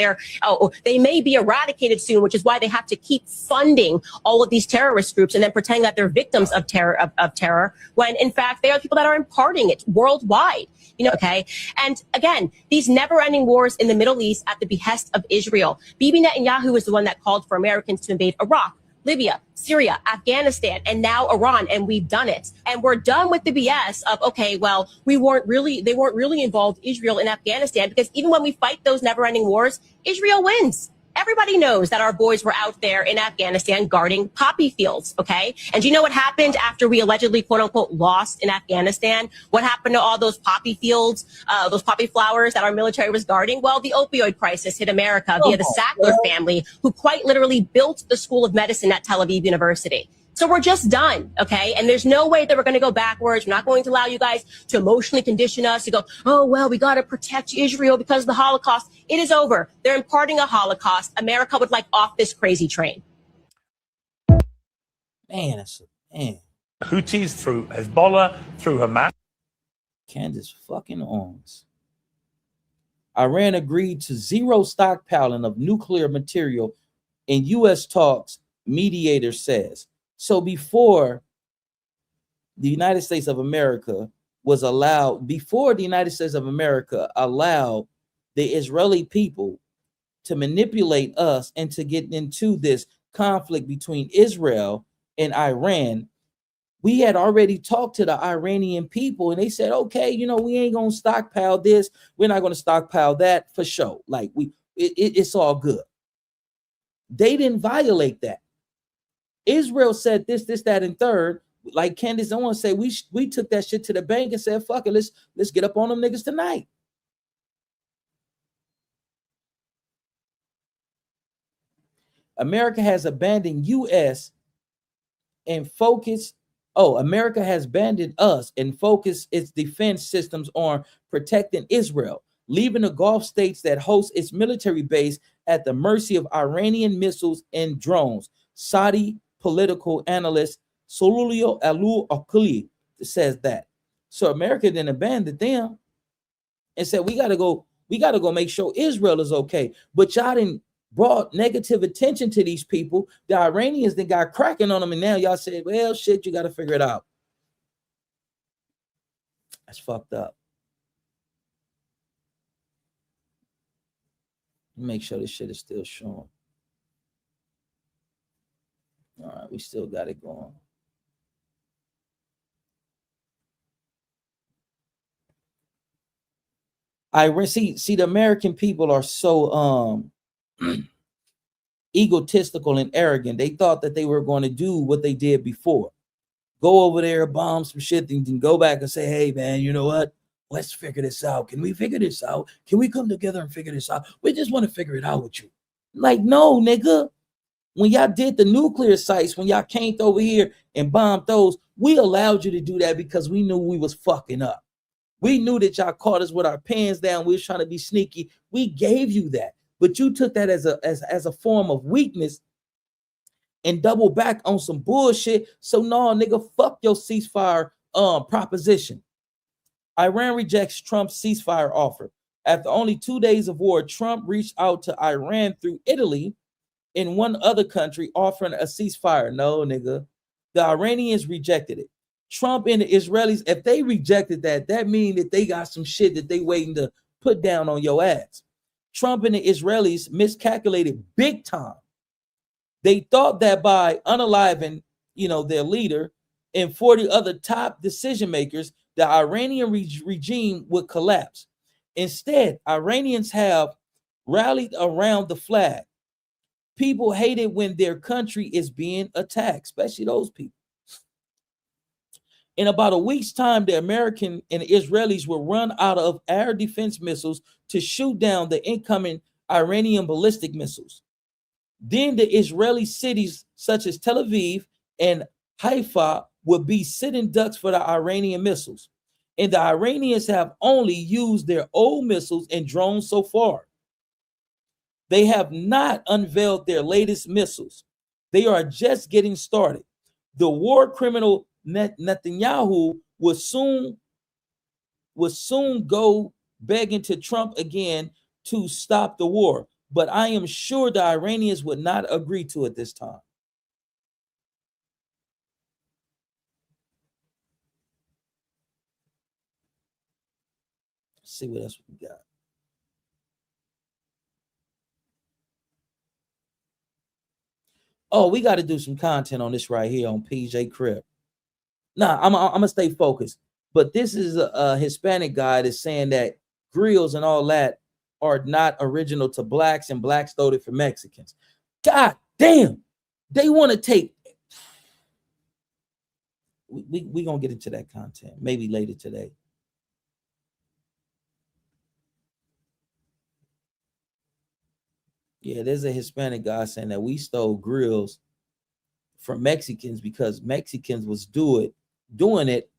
they may be eradicated soon, which is why they have to keep funding all of these terrorist groups and then pretending that they're victims of terror, when in fact they are people that are imparting it worldwide. And again, these never-ending wars in the Middle East at the behest of Israel. Bibi Netanyahu was the one that called for Americans to invade Iraq, Libya, Syria, Afghanistan, and now Iran, and we've done it. And we're done with the BS of, they weren't really involved, Israel in Afghanistan, because even when we fight those never-ending wars, Israel wins. Everybody knows that our boys were out there in Afghanistan guarding poppy fields, okay? And do you know what happened after we allegedly, quote unquote, lost in Afghanistan? What happened to all those poppy fields, those poppy flowers that our military was guarding? Well, the opioid crisis hit America via the Sackler family, who quite literally built the School of Medicine at Tel Aviv University. So we're just done, okay? And there's no way that we're going to go backwards. We're not going to allow you guys to emotionally condition us to go, oh, well, we got to protect Israel because of the Holocaust. It is over. They're imparting a Holocaust. America would like off this crazy train. Man, man. Houthis through Hezbollah, through Hamas. Candace fucking Owens. Iran agreed to zero stockpiling of nuclear material in U.S. talks, mediator says. So before the United States of America allowed the Israeli people to manipulate us and to get into this conflict between Israel and Iran, we had already talked to the Iranian people and they said, okay, you know, we ain't going to stockpile this. We're not going to stockpile that for sure. Like it's all good. They didn't violate that. Israel said this, that, and third. Like Candace Owens say, we took that shit to the bank and said, fuck it, let's get up on them niggas tonight. America has abandoned US and focused. America has abandoned us and focused its defense systems on protecting Israel, leaving the Gulf states that host its military base at the mercy of Iranian missiles and drones. Saudi political analyst Solulio Alu-Akuli says that. So America then abandoned them and said, we gotta go make sure Israel is okay. But y'all didn't brought negative attention to these people. The Iranians then got cracking on them, and now y'all said, well, shit, you gotta figure it out. That's fucked up. Make sure this shit is still showing. All right, we still got it going. See, the American people are so egotistical and arrogant. They thought that they were going to do what they did before. Go over there, bomb some shit, and then go back and say, hey, man, you know what? Let's figure this out. Can we figure this out? Can we come together and figure this out? We just want to figure it out with you. Like, no, nigga. When y'all did the nuclear sites, when y'all came over here and bombed those, we allowed you to do that because we knew we was fucking up. We knew that y'all caught us with our pants down. We was trying to be sneaky. We gave you that, but you took that as a form of weakness and double back on some bullshit. So no, nigga, fuck your ceasefire proposition. Iran rejects Trump's ceasefire offer. After only 2 days of war, Trump reached out to Iran through Italy and one other country offering a ceasefire. No, nigga. The Iranians rejected it. Trump and the Israelis, if they rejected that, that means that they got some shit that they waiting to put down on your ass. Trump and the Israelis miscalculated big time. They thought that by unaliving, their leader and 40 other top decision makers, the Iranian regime would collapse. Instead, Iranians have rallied around the flag. People hate it when their country is being attacked, especially those people. In about a week's time, the American and the Israelis will run out of air defense missiles to shoot down the incoming Iranian ballistic missiles. Then the Israeli cities such as Tel Aviv and Haifa will be sitting ducks for the Iranian missiles. And the Iranians have only used their old missiles and drones so far. They have not unveiled their latest missiles. They are just getting started. The war criminal Netanyahu will soon go begging to Trump again to stop the war. But I am sure the Iranians would not agree to it this time. Let's see what else we got. Oh, we got to do some content on this right here on PJ Crib. Nah, I'm gonna stay focused. But this is a Hispanic guy that's saying that grills and all that are not original to blacks and blacks stole it from Mexicans. God damn, they want to take. We gonna get into that content maybe later today. Yeah, there's a Hispanic guy saying that we stole grills from Mexicans because Mexicans was doing it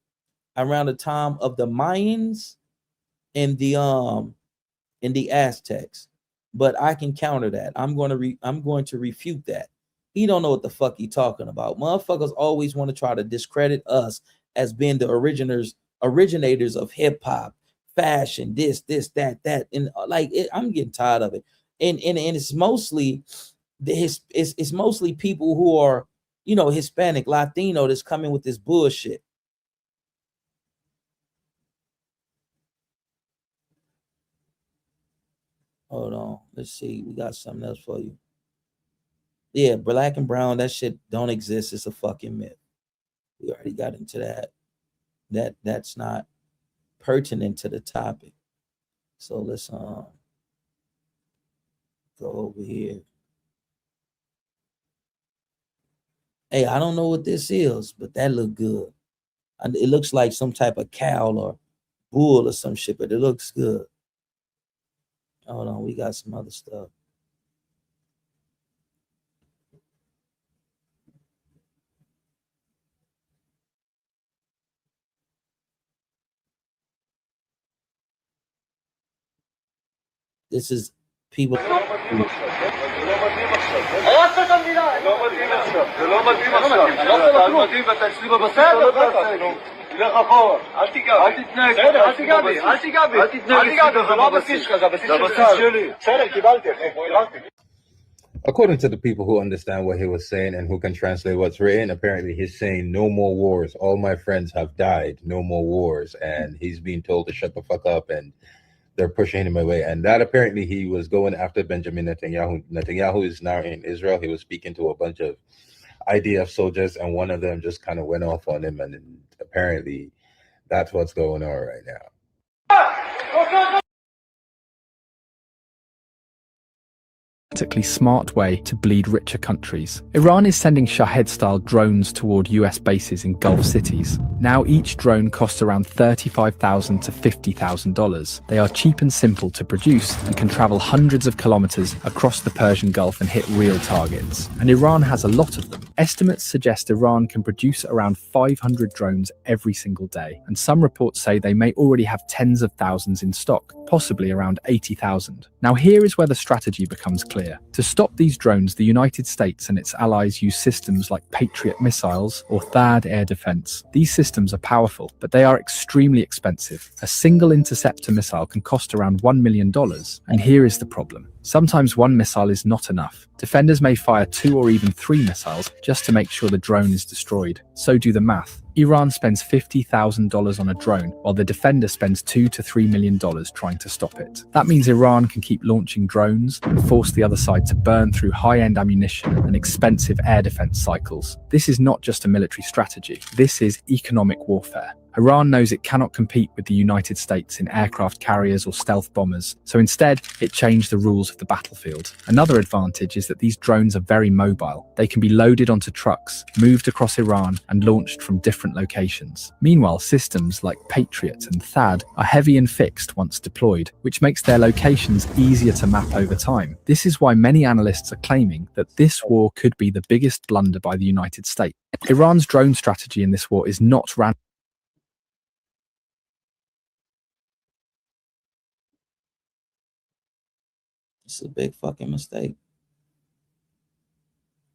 around the time of the Mayans and the Aztecs. But I can counter that. I'm going to refute that. He don't know what the fuck he talking about. Motherfuckers always want to try to discredit us as being the originators of hip hop, fashion, this, that, and like I'm getting tired of it. And it's mostly it's mostly people who are, you know, Hispanic, Latino that's coming with this bullshit. Hold on, let's see. We got something else for you. Yeah, black and brown, that shit don't exist. It's a fucking myth. We already got into that. That's not pertinent to the topic. So let's go over here. Hey, I don't know what this is, but that look good. It looks like some type of cow or bull or some shit, but it looks good. Hold on, we got some other stuff. This is people. According to the people who understand what he was saying and who can translate what's written, apparently he's saying no more wars. All my friends have died. No more wars. And he's being told to shut the fuck up, and they're pushing him away. And that apparently he was going after Benjamin Netanyahu. Netanyahu is now in Israel. He was speaking to a bunch of IDF soldiers, and one of them just kind of went off on him. And apparently that's what's going on right now. Smart way to bleed richer countries. Iran is sending Shahed-style drones toward US bases in Gulf cities. Now each drone costs around $35,000 to $50,000. They are cheap and simple to produce and can travel hundreds of kilometers across the Persian Gulf and hit real targets. And Iran has a lot of them. Estimates suggest Iran can produce around 500 drones every single day, and some reports say they may already have tens of thousands in stock, possibly around 80,000. Now here is where the strategy becomes clear. To stop these drones, the United States and its allies use systems like Patriot missiles or THAAD air defense. These systems are powerful, but they are extremely expensive. A single interceptor missile can cost around $1 million. And here is the problem. Sometimes one missile is not enough. Defenders may fire 2 or even 3 missiles just to make sure the drone is destroyed. So do the math. Iran spends $50,000 on a drone, while the defender spends $2 to $3 million trying to stop it. That means Iran can keep launching drones and force the other side to burn through high-end ammunition and expensive air defense cycles. This is not just a military strategy. This is economic warfare. Iran knows it cannot compete with the United States in aircraft carriers or stealth bombers, so instead, it changed the rules of the battlefield. Another advantage is that these drones are very mobile. They can be loaded onto trucks, moved across Iran, and launched from different locations. Meanwhile, systems like Patriot and THAAD are heavy and fixed once deployed, which makes their locations easier to map over time. This is why many analysts are claiming that this war could be the biggest blunder by the United States. Iran's drone strategy in this war is not random. It's a big fucking mistake.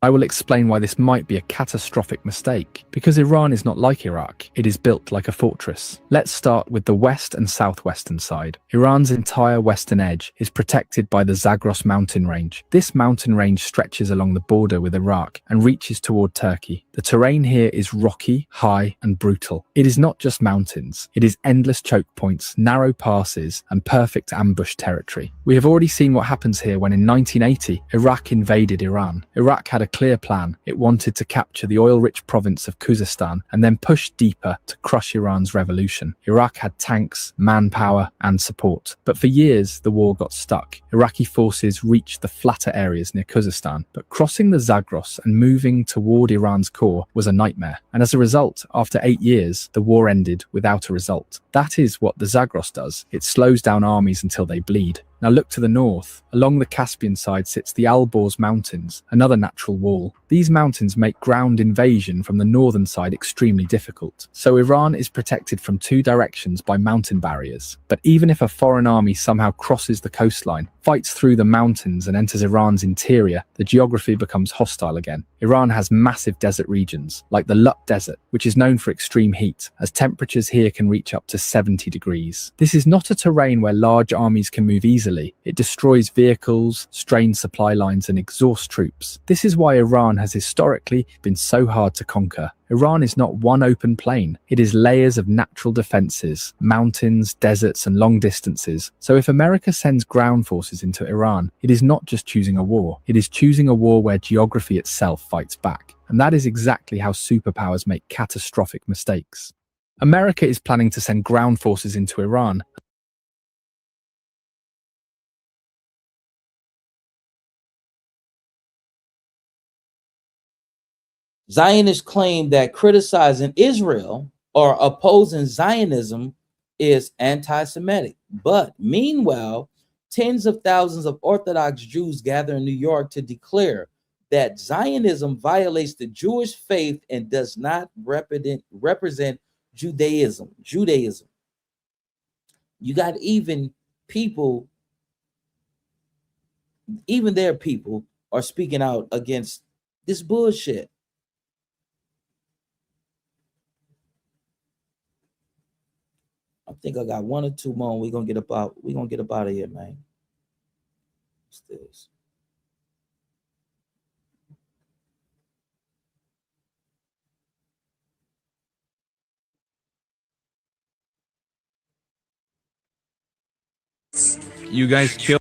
I will explain why this might be a catastrophic mistake. Because Iran is not like Iraq, it is built like a fortress. Let's start with the west and southwestern side. Iran's entire western edge is protected by the Zagros mountain range. This mountain range stretches along the border with Iraq and reaches toward Turkey. The terrain here is rocky, high, and brutal. It is not just mountains. It is endless choke points, narrow passes, and perfect ambush territory. We have already seen what happens here when in 1980, Iraq invaded Iran. Iraq had a clear plan. It wanted to capture the oil-rich province of Khuzestan and then push deeper to crush Iran's revolution. Iraq had tanks, manpower, and support. But for years, the war got stuck. Iraqi forces reached the flatter areas near Khuzestan, but crossing the Zagros and moving toward Iran's core was a nightmare. And as a result, after 8 years, the war ended without a result. That is what the Zagros does. It slows down armies until they bleed. Now look to the north. Along the Caspian side sits the Alborz Mountains, another natural wall. These mountains make ground invasion from the northern side extremely difficult. So Iran is protected from 2 directions by mountain barriers. But even if a foreign army somehow crosses the coastline, fights through the mountains and enters Iran's interior, the geography becomes hostile again. Iran has massive desert regions, like the Lut Desert, which is known for extreme heat, as temperatures here can reach up to 70 degrees. This is not a terrain where large armies can move easily. It destroys vehicles, strains supply lines, and exhausts troops. This is why Iran has historically been so hard to conquer. Iran is not one open plain. It is layers of natural defenses, mountains, deserts, and long distances. So if America sends ground forces into Iran, it is not just choosing a war. It is choosing a war where geography itself fights back. And that is exactly how superpowers make catastrophic mistakes. America is planning to send ground forces into Iran. Zionists claim that criticizing Israel or opposing Zionism is anti-Semitic. But meanwhile, tens of thousands of Orthodox Jews gather in New York to declare that Zionism violates the Jewish faith and does not represent Judaism. You got even people, even their people are speaking out against this bullshit. I think I got 1 or 2 more. We're gonna get up out of here, man. What's this? You guys chill.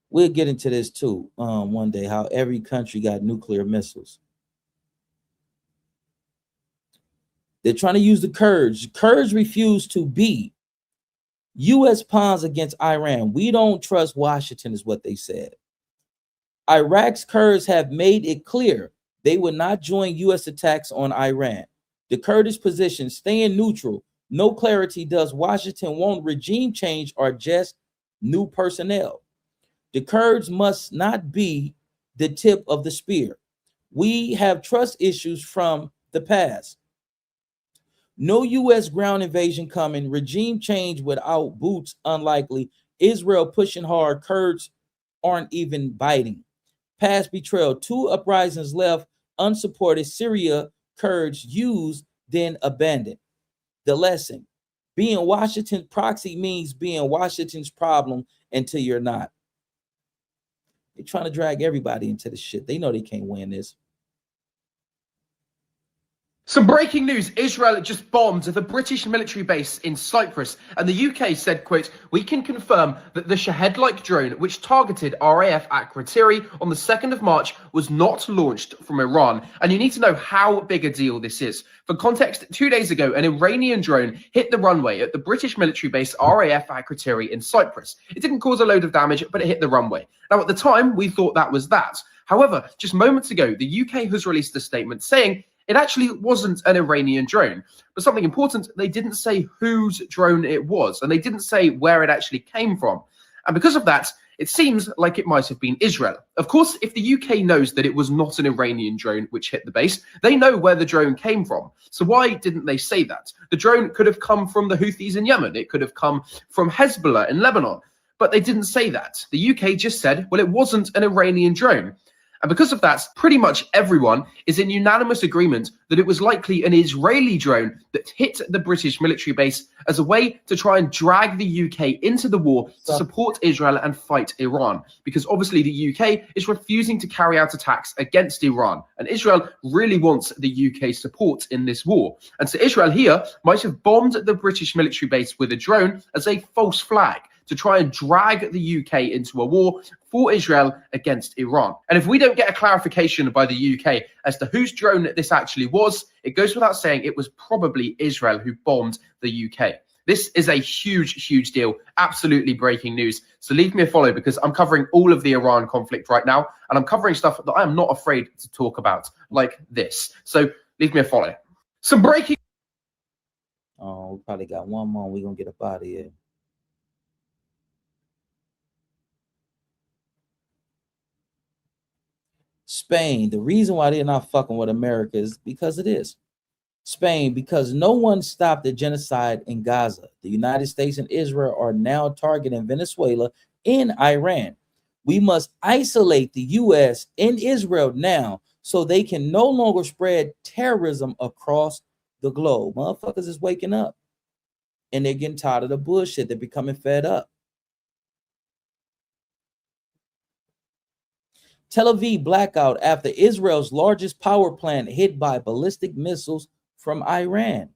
We'll get into this too one day, how every country got nuclear missiles. They're trying to use the Kurds. Kurds refuse to be U.S. pawns against Iran. We don't trust Washington, is what they said. Iraq's Kurds have made it clear they would not join U.S. attacks on Iran. The Kurdish position, staying neutral, no clarity. Does Washington want regime change or just new personnel? The Kurds must not be the tip of the spear. We have trust issues from the past. No U.S. ground invasion coming. Regime change without boots unlikely. Israel pushing hard. Kurds aren't even biting. Past betrayal. 2 uprisings left unsupported. Syria Kurds used, then abandoned. The lesson. Being Washington's proxy means being Washington's problem until you're not. They're trying to drag everybody into the shit. They know they can't win this. Some breaking news. Israel just bombed the British military base in Cyprus, and the UK said, quote, "We can confirm that the Shahed-like drone which targeted RAF at Kritiri on the 2nd of March was not launched from Iran." And you need to know how big a deal this is. For context, 2 days ago, an Iranian drone hit the runway at the British military base RAF at Kritiri in Cyprus. It didn't cause a load of damage, but it hit the runway. Now, at the time, we thought that was that. However, just moments ago, the UK has released a statement saying it actually wasn't an Iranian drone. But something important, they didn't say whose drone it was, and they didn't say where it actually came from. And because of that, it seems like it might have been Israel. Of course, if the UK knows that it was not an Iranian drone which hit the base, they know where the drone came from. So why didn't they say that? The drone could have come from the Houthis in Yemen. It could have come from Hezbollah in Lebanon. But they didn't say that. The UK just said, well, it wasn't an Iranian drone. And because of that, pretty much everyone is in unanimous agreement that it was likely an Israeli drone that hit the British military base as a way to try and drag the UK into the war to support Israel and fight Iran. Because obviously the UK is refusing to carry out attacks against Iran. And Israel really wants the UK support in this war. And so Israel here might have bombed the British military base with a drone as a false flag. to try and drag the UK into a war for Israel against Iran. And if we don't get a clarification by the UK as to whose drone this actually was, it goes without saying it was probably Israel who bombed the UK. This is a huge, huge deal. Absolutely breaking news. So leave me a follow because I'm covering all of the Iran conflict right now, and I'm covering stuff that I am not afraid to talk about, like this. So leave me a follow. Some breaking. Oh, we probably got one more. We're going to get up out of here. Spain. The reason why they're not fucking with America is because of this. Spain, because no one stopped the genocide in Gaza. The United States and Israel are now targeting Venezuela and Iran. We must isolate the U.S. and Israel now so they can no longer spread terrorism across the globe. Motherfuckers is waking up and they're getting tired of the bullshit. They're becoming fed up. Tel Aviv blackout after Israel's largest power plant hit by ballistic missiles from Iran.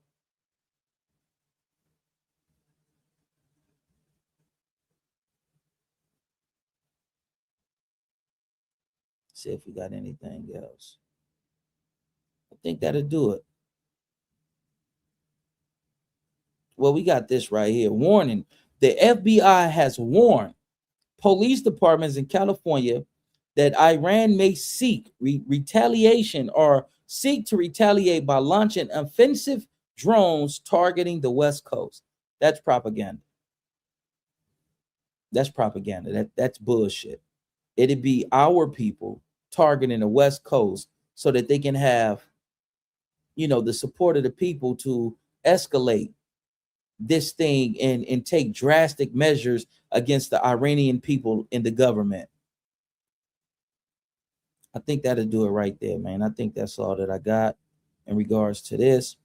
See if we got anything else. I think that'll do it. Well, we got this right here. Warning. The FBI has warned police departments in California that Iran may seek retaliation or seek to retaliate by launching offensive drones targeting the West Coast. That's propaganda. That's propaganda. That's bullshit. It'd be our people targeting the West Coast so that they can have, the support of the people to escalate this thing and take drastic measures against the Iranian people in the government. I think that'll do it right there, man. I think that's all that I got in regards to this.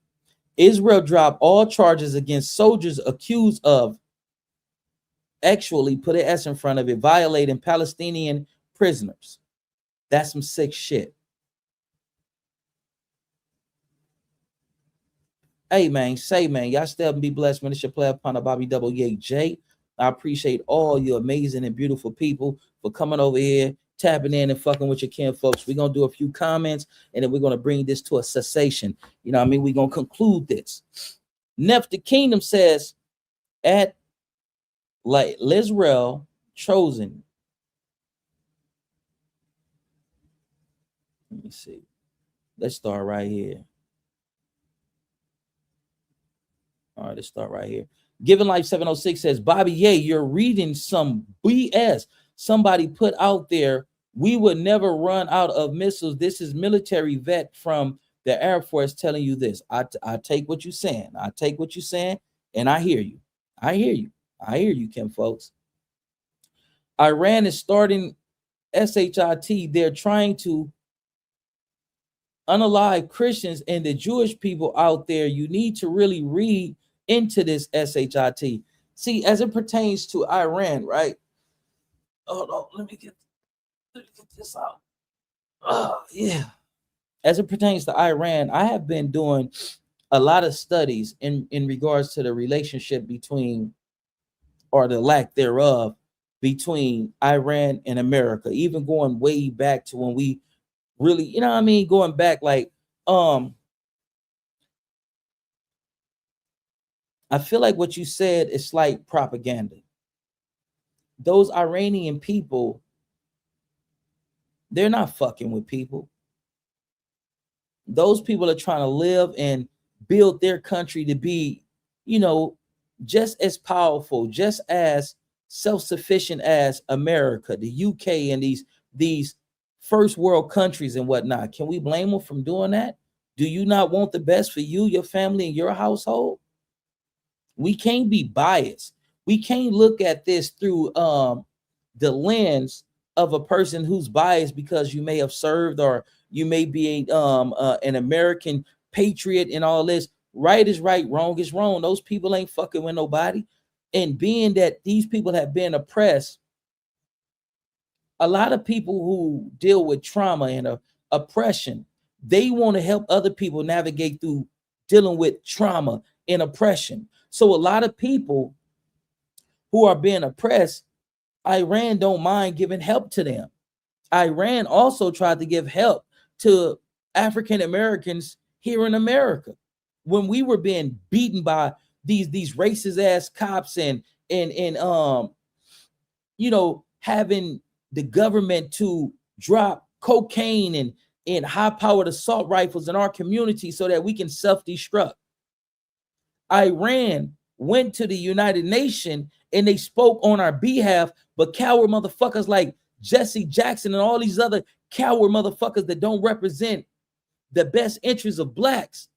Israel dropped all charges against soldiers accused of, actually put an S in front of it, violating Palestinian prisoners. That's some sick shit. Hey, man, y'all still be blessed, man. It's your player partner, Bobby WJ. I appreciate all you amazing and beautiful people for coming over here, tapping in and fucking with your kin folks. We're going to do a few comments, and then we're going to bring this to a cessation. We're going to conclude this. Neph the Kingdom says, at like Lizrael chosen. Let me see. Let's start right here. All right, let's start right here. Given Life 706 says, Bobby, you're reading some BS somebody put out there. We would never run out of missiles. This is military vet from the Air Force telling you this. I take what you're saying. I take what you're saying, and I hear you. I hear you, Kim, folks. Iran is starting SHIT. They're trying to unalive Christians and the Jewish people out there. You need to really read into this SHIT. See, as it pertains to Iran, right? Hold on, let me get this out. Yeah. As it pertains to Iran, I have been doing a lot of studies in regards to the relationship between, or the lack thereof, between Iran and America, even going way back to when we really, going back like, I feel like what you said is slight propaganda. Those Iranian people, they're not fucking with people. Those people are trying to live and build their country to be, just as powerful, just as self-sufficient as America, the UK, and these first world countries and whatnot. Can we blame them from doing that? Do you not want the best for you, your family, and your household? We can't be biased. We can't look at this through the lens of a person who's biased because you may have served or you may be an American patriot and all this. Right is right, wrong is wrong. Those people ain't fucking with nobody. And being that these people have been oppressed, a lot of people who deal with trauma and oppression, they want to help other people navigate through dealing with trauma and oppression. So a lot of people who are being oppressed, Iran don't mind giving help to them. Iran also tried to give help to African Americans here in America when we were being beaten by these racist ass cops and you know, having the government to drop cocaine and high-powered assault rifles in our community so that we can self-destruct. Iran went to the United Nations and they spoke on our behalf, but coward motherfuckers like Jesse Jackson and all these other coward motherfuckers that don't represent the best interests of blacks,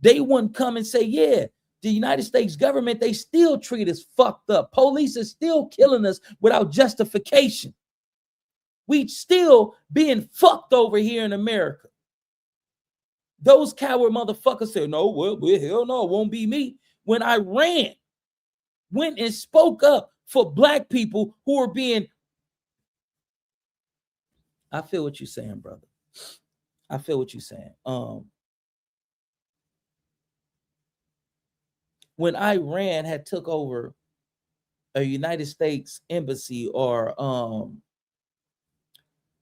they wouldn't come and say, yeah, the United States government, they still treat us fucked up. Police is still killing us without justification. We still being fucked over here in America. Those coward motherfuckers said, no, well, hell no, it won't be me. When Iran went and spoke up for black people who are being, I feel what you're saying, brother. I feel what you're saying. When Iran had took over a United States embassy, or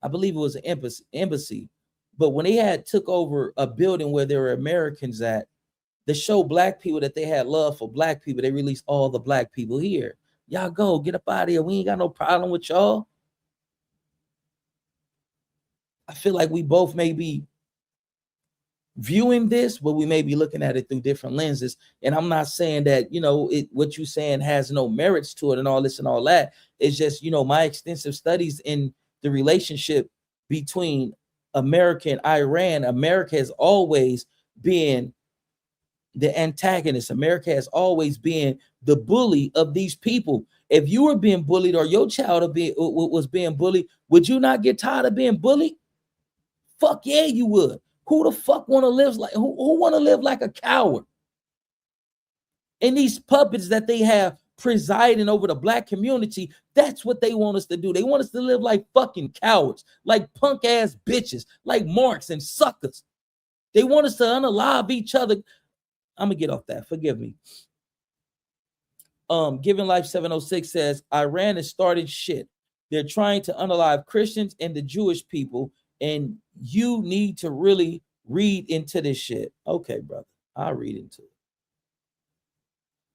I believe it was an embassy, but when they had took over a building where there were Americans at, to show black people that they had love for black people, they released all the black people here. Y'all go, get up out of here. We ain't got no problem with y'all. I feel like we both may be viewing this, but we may be looking at it through different lenses. And I'm not saying that, you know, what you're saying has no merits to it and all this and all that. It's just, you know, my extensive studies in the relationship between America and Iran. America has always been the antagonist. America has always been the bully of these people. If you were being bullied or your child was being bullied, would you not get tired of being bullied? Fuck yeah, you would. Who the fuck want to live like who want to live like a coward? And these puppets that they have presiding over the black community, that's what they want us to do. They want us to live like fucking cowards, like punk ass bitches, like marks and suckers. They want us to unalive each other. I'm gonna get off that. Forgive me. Giving Life 706 says Iran is starting shit. They're trying to unalive Christians and the Jewish people, and you need to really read into this shit. Okay, brother, I'll read into it.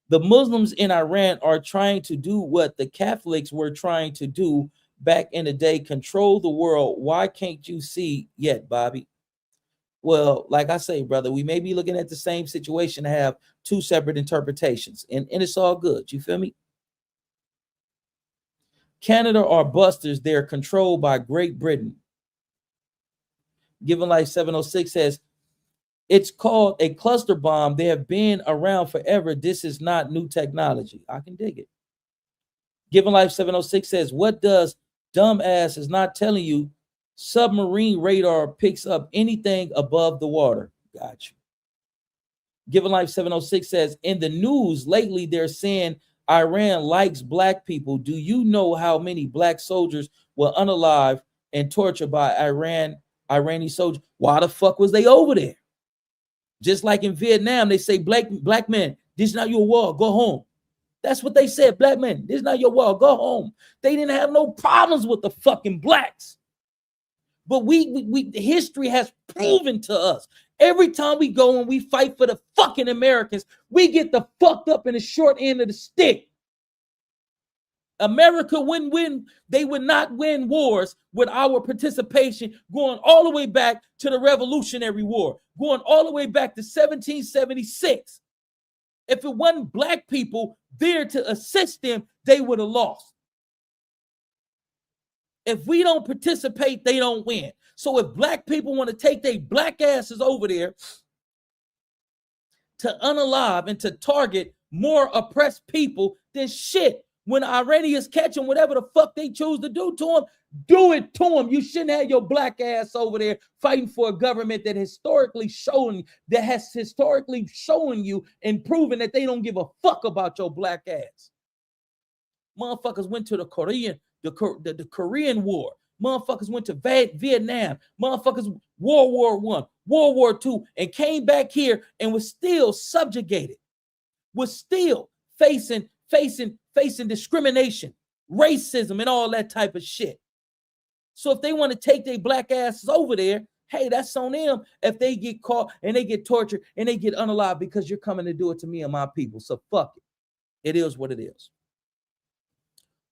The Muslims in Iran are trying to do what the Catholics were trying to do back in the day, control the world. Why can't you see yet, Bobby? Well, like I say, brother, we may be looking at the same situation, have two separate interpretations, and it's all good. You feel me? Canada are busters. They're controlled by Great Britain. Given Life 706 says, it's called a cluster bomb. They have been around forever. This is not new technology. I can dig it. Given Life 706 says, what does dumbass is not telling you? Submarine radar picks up anything above the water. Got you. Given Life 706 says, in the news lately, they're saying Iran likes black people. Do you know how many black soldiers were unalive and tortured by Iranian soldiers? Why the fuck was they over there? Just like in Vietnam, they say, black men, this is not your war, go home. That's what they said, black men, this is not your war, go home. They didn't have no problems with the fucking blacks. But we history has proven to us, every time we go and we fight for the fucking Americans, we get the fucked up in the short end of the stick. America wouldn't win. They would not win wars with our participation, going all the way back to the Revolutionary War, going all the way back to 1776. If it wasn't black people there to assist them, they would have lost. If we don't participate, they don't win. So if black people want to take their black asses over there to unalive and to target more oppressed people, then shit, when Iranians catch them, whatever the fuck they choose to do to them, do it to them. You shouldn't have your black ass over there fighting for a government that has historically shown you and proven that they don't give a fuck about your black ass. Motherfuckers went to the Korean War. Motherfuckers went to Vietnam. Motherfuckers World War I, World War II, and came back here and was still subjugated, was still facing facing discrimination, racism, and all that type of shit. So if they want to take their black asses over there, hey, that's on them. If they get caught and they get tortured and they get unalive because you're coming to do it to me and my people. So fuck it. It is what it is.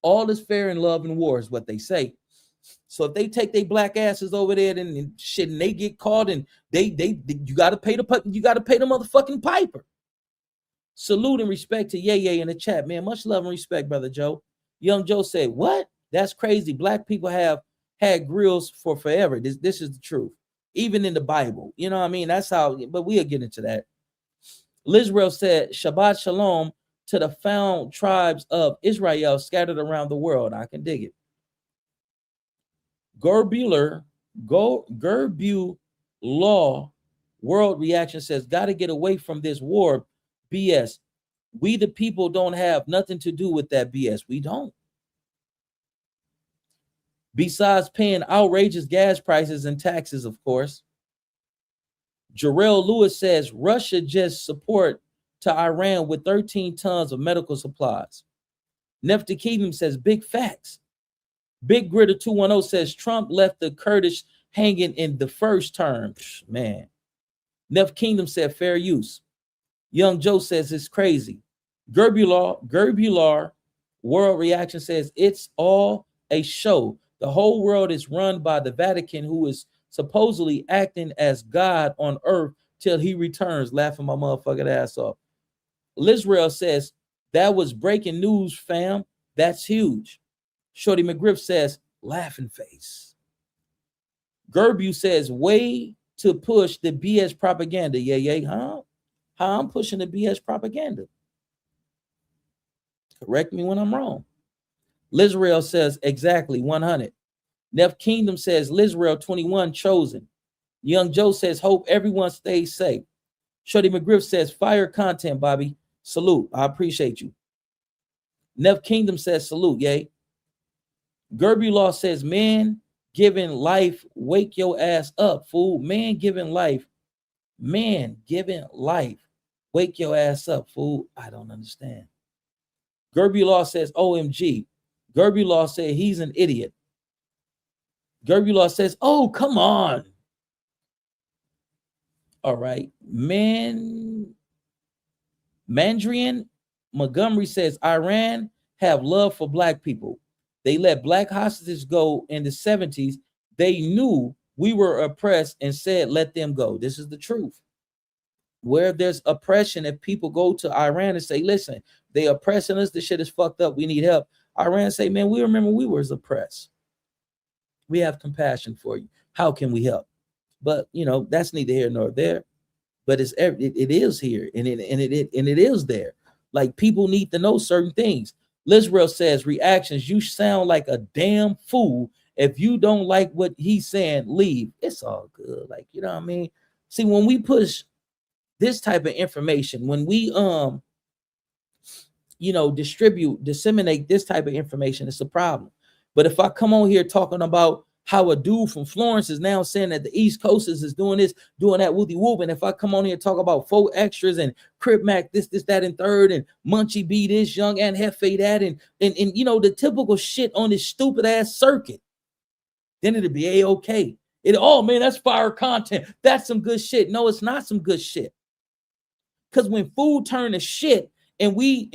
All is fair in love and war is what they say. So if they take their black asses over there and shit, and they get caught, and you gotta pay the motherfucking piper. Salute and respect to Ye in the chat, man. Much love and respect, brother Joe. Young Joe said, "What? That's crazy. Black people have had grills for forever. This is the truth, even in the Bible. You know what I mean? That's how. But we'll get into that." Lizrael said, "Shabbat shalom to the found tribes of Israel scattered around the world." I can dig it. Gerbular Law World Reaction says, "Got to get away from this war BS. We the people don't have nothing to do with that BS. We don't. Besides paying outrageous gas prices and taxes, of course." Jarrell Lewis says, "Russia just support to Iran with 13 tons of medical supplies." Nefti Kingdom says, "Big facts." Big Gritter 210 says, "Trump left the Kurdish hanging in the first term." Man. Nef Kingdom said, "Fair use." Young Joe says, "It's crazy." Gerbular World Reaction says, "It's all a show. The whole world is run by the Vatican, who is supposedly acting as God on earth till he returns." Laughing my motherfucking ass off. Lizrael says, "That was breaking news, fam. That's huge." Shorty McGriff says, "Laughing face." Gerbu says, "Way to push the BS propaganda." Yeah, huh? How I'm pushing the BS propaganda? Correct me when I'm wrong. Lizrael says, "Exactly, 100. Nef Kingdom says, "Lizrael 21 chosen." Young Joe says, "Hope everyone stays safe." Shorty McGriff says, "Fire content, Bobby. Salute. I appreciate you." Nef Kingdom says, "Salute, yay." Gerbulaw says, "Man giving life, wake your ass up, fool. Man giving life, wake your ass up, fool." I don't understand. Gerbulaw says, "OMG." Gerbulaw said, "He's an idiot." Gerbulaw says, "Oh, come on." All right. Mandrian Montgomery says, "Iran have love for black people. They let black hostages go in the 70s. They knew we were oppressed and said, let them go." This is the truth. Where there's oppression, if people go to Iran and say, "Listen, they oppressing us. This shit is fucked up. We need help." Iran say, "Man, we remember we was oppressed. We have compassion for you. How can we help?" But that's neither here nor there. But it is here, and it is there. Like, people need to know certain things. Lizrael says, "Reactions, you sound like a damn fool. If you don't like what he's saying, leave." It's all good. Like, you know what I mean? See, when we push this type of information, when we disseminate this type of information, it's a problem. But if I come on here talking about how a dude from Florence is now saying that the East Coast is doing this, doing that, whoopty whoop, and if I come on here and talk about 4 extras and Crip Mac this, that, and third, and Munchie B this, Young and Hefe that, and the typical shit on this stupid ass circuit, then it'll be A-okay. Oh man, that's fire content. That's some good shit. No, it's not some good shit. Because when food turn to shit, and we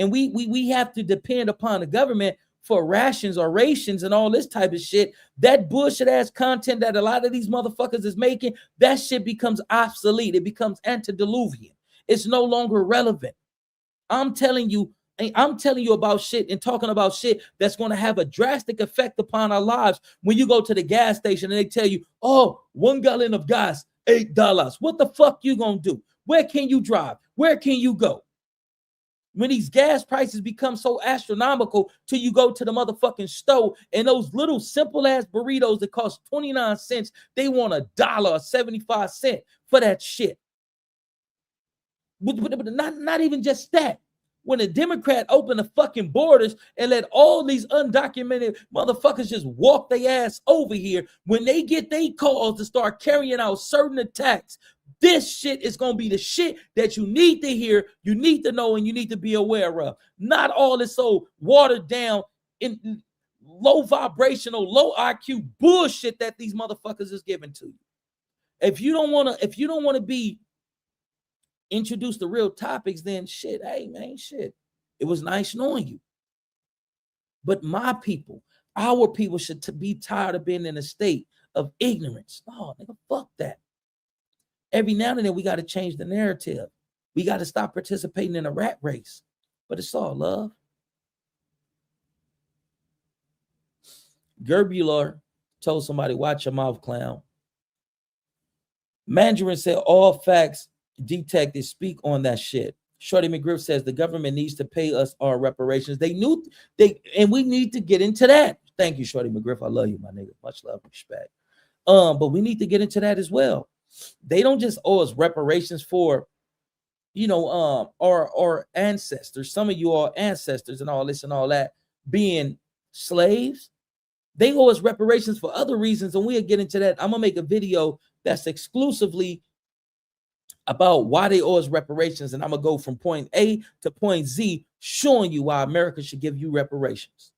have to depend upon the government for rations and all this type of shit, that bullshit ass content that a lot of these motherfuckers is making, that shit becomes obsolete. It becomes antediluvian. It's no longer relevant. I'm telling you about shit and talking about shit that's going to have a drastic effect upon our lives. When you go to the gas station and they tell you, "Oh, 1 gallon of gas, $8. What the fuck you gonna do? Where can you drive? Where can you go? When these gas prices become so astronomical till you go to the motherfucking stove and those little simple ass burritos that cost 29 cents, they want $1 or 75 cents for that shit. But not even just that. when a Democrat opened the fucking borders and let all these undocumented motherfuckers just walk their ass over here, when they get their calls to start carrying out certain attacks, this shit is going to be the shit that you need to hear, you need to know, and you need to be aware of. Not all this so watered down in low vibrational, low IQ bullshit that these motherfuckers is giving to you. If you don't want to be introduced to real topics, then shit, hey man, shit. It was nice knowing you. But my people, our people should be tired of being in a state of ignorance. Oh, nigga, fuck that. Every now and then we got to change the narrative. We got to stop participating in a rat race. But it's all love. Gerbular told somebody, watch your mouth, clown. Mandarin said, all facts detectives speak on that shit. Shorty McGriff says the government needs to pay us our reparations. And we need to get into that. Thank you, Shorty McGriff. I love you, my nigga. Much love and respect. But we need to get into that as well. They don't just owe us reparations for, our ancestors. Some of you are ancestors and all this and all that being slaves. They owe us reparations for other reasons, and we'll get into that. I'm gonna make a video that's exclusively about why they owe us reparations, and I'm gonna go from point A to point Z, showing you why America should give you reparations.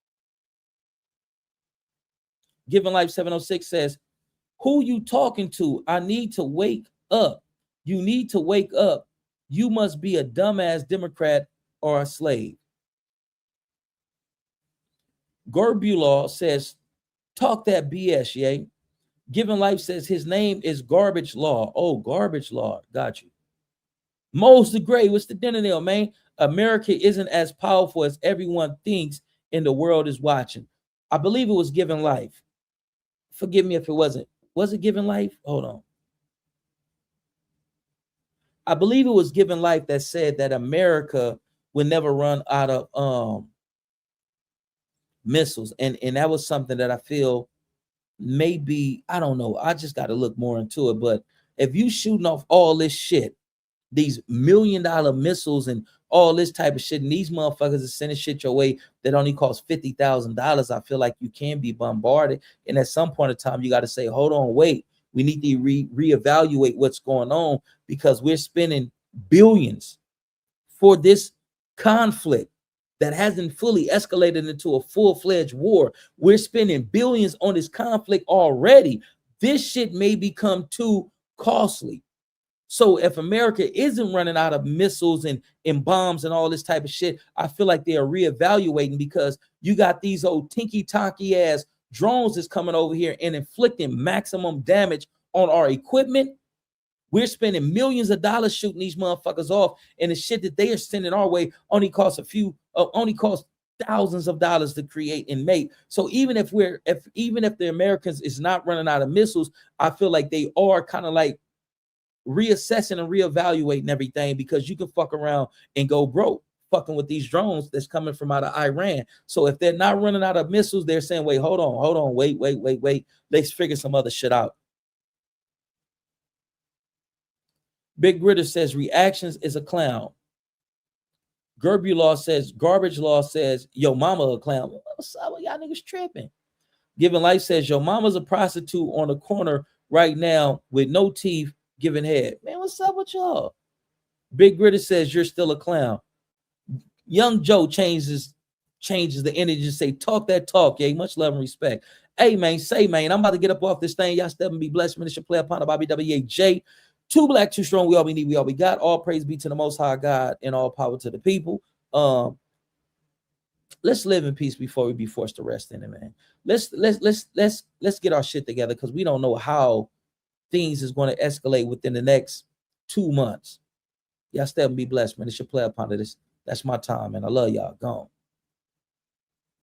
Given Life 706 says, who you talking to? I need to wake up. You need to wake up. You must be a dumbass Democrat or a slave. Gerbulaw says, talk that BS, yay. Given Life says his name is Garbage Law. Oh, Garbage Law. Got you. Mo's the Gray. What's the dinner nail, man? America isn't as powerful as everyone thinks and the world is watching. I believe it was Given Life. Forgive me if it wasn't. Was it Given Life? Hold on. I believe it was Given Life that said that America would never run out of missiles. And that was something that I feel maybe, I don't know. I just got to look more into it. But if you shooting off all this shit, these $1 million missiles and all this type of shit, and these motherfuckers are sending shit your way that only costs $50,000, I feel like you can be bombarded. And at some point in time, you got to say, hold on, wait. We need to reevaluate what's going on, because we're spending billions for this conflict that hasn't fully escalated into a full-fledged war. We're spending billions on this conflict already. This shit may become too costly. So if America isn't running out of missiles and bombs and all this type of shit, I feel like they are reevaluating, because you got these old tinky-tonky ass drones that's coming over here and inflicting maximum damage on our equipment. We're spending millions of dollars shooting these motherfuckers off, and the shit that they are sending our way only costs thousands of dollars to create and make. So even if the Americans is not running out of missiles, I feel like they are kind of like reassessing and reevaluating everything, because you can fuck around and go broke fucking with these drones that's coming from out of Iran. So if they're not running out of missiles, they're saying, wait, hold on, wait. Let's figure some other shit out. Big Gritter says reactions is a clown. Gerbulaw says, Garbage Law says, yo mama a clown. What's up? Y'all niggas tripping. Given Life says, yo mama's a prostitute on the corner right now with no teeth giving head. Man, what's up with y'all? Big Gritter says, you're still a clown. Young Joe changes the energy and say, talk that talk, yeah. Much love and respect. Hey, man, I'm about to get up off this thing. Y'all step and be blessed. Minister Player upon the Bobby WAJ. Too black, too strong. We all we need, we all we got. All praise be to the Most High God, and all power to the people. Let's live in peace before we be forced to rest in it, man. Let's get our shit together, because we don't know how things is going to escalate within the next 2 months. Y'all step and be blessed, man. It's your Player upon this. That's my time, man. I love y'all. Gone.